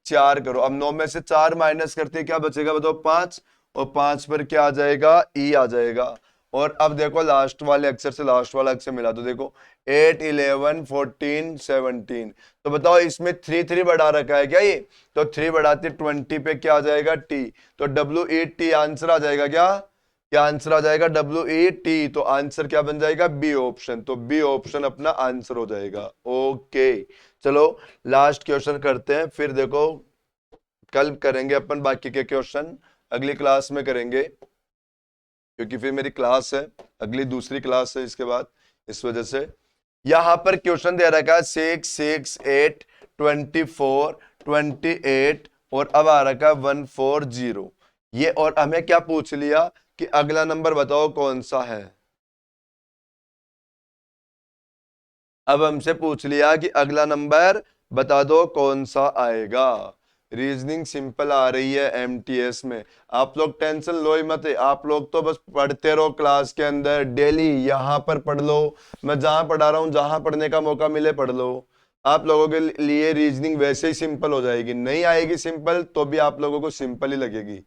-4 करो। अब 9 में से 4 माइनस करते क्या बचेगा बताओ? 5। और 5 पर क्या आ जाएगा? E आ जाएगा। और अब देखो लास्ट वाले अक्षर से लास्ट वाला अक्षर मिला तो देखो 8, 11, 14, 17। तो बताओ इसमें 3 बढ़ा रखा है क्या ये? तो 3 बढ़ाते 20 पे क्या आ जाएगा? T। तो WET आंसर आ जाएगा क्या? क्या आंसर आ जाएगा? WET। तो आंसर क्या बन जाएगा? B option. तो बी ऑप्शन अपना आंसर हो जाएगा। ओके चलो लास्ट क्वेश्चन करते हैं, फिर देखो कल करेंगे अपन बाकी के क्वेश्चन, अगली क्लास में करेंगे क्योंकि फिर मेरी क्लास है, अगली दूसरी क्लास है इसके बाद, इस वजह से। यहां पर क्वेश्चन दे रखा है 6, 6, 8, 24, 28 और अब आ रखा है 140 ये। और हमें क्या पूछ लिया कि अगला नंबर बताओ कौन सा है। अब हमसे पूछ लिया कि अगला नंबर बता दो कौन सा आएगा। रीजनिंग सिंपल आ रही है एमटीएस में, आप लोग टेंशन लो ही मत। आप लोग तो बस पढ़ते रहो क्लास के अंदर, डेली यहाँ पर पढ़ लो, मैं जहां पढ़ा रहा हूँ जहां पढ़ने का मौका मिले पढ़ लो। आप लोगों के लिए रीजनिंग वैसे ही सिंपल हो जाएगी, नहीं आएगी सिंपल तो भी आप लोगों को सिंपल ही लगेगी।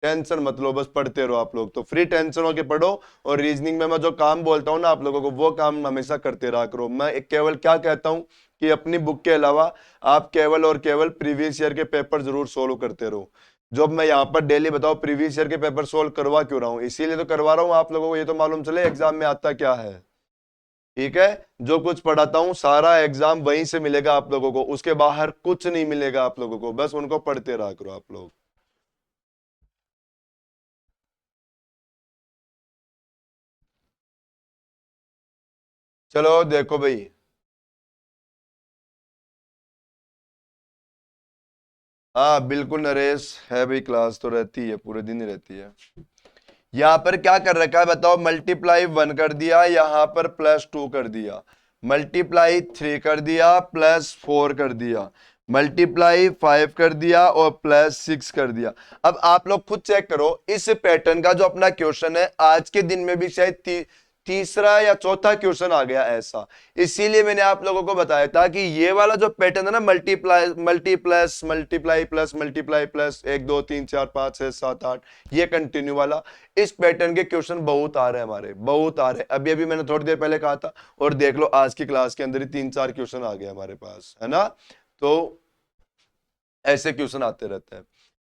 टेंशन मत लो, बस पढ़ते रहो आप लोग, तो फ्री टेंशन होके पढ़ो। और रीजनिंग में मैं जो काम बोलता हूँ ना आप लोगों को, वो काम हमेशा करते रहा करो। मैं केवल क्या कहता हूँ कि अपनी बुक के अलावा आप केवल और केवल प्रीवियस ईयर के पेपर जरूर सोल्व करते रहो। जो मैं यहाँ पर डेली बताओ प्रीवियस ईयर के पेपर सोल्व करवा क्यों रहा हूँ, इसीलिए तो करवा रहा हूँ आप लोगों को ये तो मालूम चले एग्जाम में आता क्या है। ठीक है, जो कुछ पढ़ाता हूँ सारा एग्जाम वहीं से मिलेगा आप लोगों को, उसके बाहर कुछ नहीं मिलेगा आप लोगों को, बस उनको पढ़ते रहा करो आप लोग। चलो देखो भाई, हाँ बिल्कुल नरेश है भाई, क्लास तो रहती है, पूरे दिन ही रहती है। यहां पर क्या कर रखा है बताओ? मल्टीप्लाई 1 कर दिया, यहां पर +2 कर दिया, मल्टीप्लाई 3 कर दिया, +4 कर दिया, मल्टीप्लाई 5 कर दिया और +6 कर दिया। अब आप लोग खुद चेक करो, इस पैटर्न का जो अपना क्वेश्चन है आज के दिन में भी शायद तीसरा या चौथा क्वेश्चन आ गया ऐसा। इसीलिए मैंने आप लोगों को बताया था कि ये वाला जो पैटर्न है ना, multiply multiplies multiply plus multiply plus 1 2 3 4 5 6 7 8 ये कंटिन्यू वाला, इस पैटर्न के क्वेश्चन बहुत आ रहे हैं हमारे, बहुत आ रहे हैं। अभी अभी मैंने थोड़ी देर पहले कहा था और देख लो आज की क्लास के अंदर ही 3-4 क्वेश्चन आ गए हमारे पास, है ना। तो ऐसे क्वेश्चन आते रहते हैं।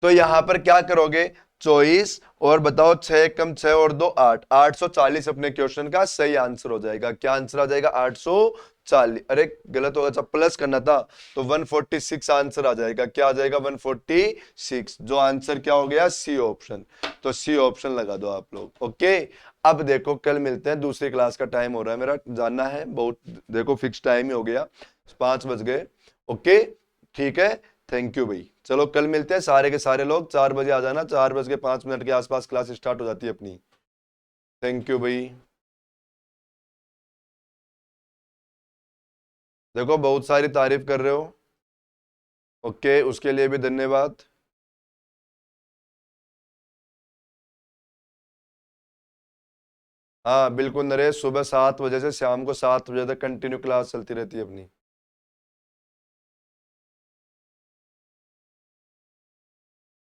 तो यहां पर क्या करोगे? चॉइस और बताओ 6 कम 6 और 2 8, 840 अपने क्वेश्चन का सही आंसर हो जाएगा। क्या आंसर आ जाएगा? 840। अरे गलत होगा, अच्छा प्लस करना था, तो 146 आंसर आ जाएगा। क्या आ जाएगा? 146। जो आंसर क्या हो गया? C option. तो सी ऑप्शन लगा दो आप लोग। ओके, अब देखो कल मिलते हैं, दूसरी क्लास का टाइम हो रहा है, मेरा जानना है बहुत, देखो फिक्स टाइम ही हो गया, 5 बज गए। ओके ठीक है, थैंक यू भाई। चलो कल मिलते हैं सारे के सारे लोग, 4 बजे आ जाना, 4:05 के आसपास क्लास स्टार्ट हो जाती है अपनी। थैंक यू भाई। देखो बहुत सारी तारीफ कर रहे हो, ओके उसके लिए भी धन्यवाद। हाँ बिल्कुल नरेश, सुबह 7 बजे से शाम को 7 बजे तक कंटिन्यू क्लास चलती रहती है अपनी।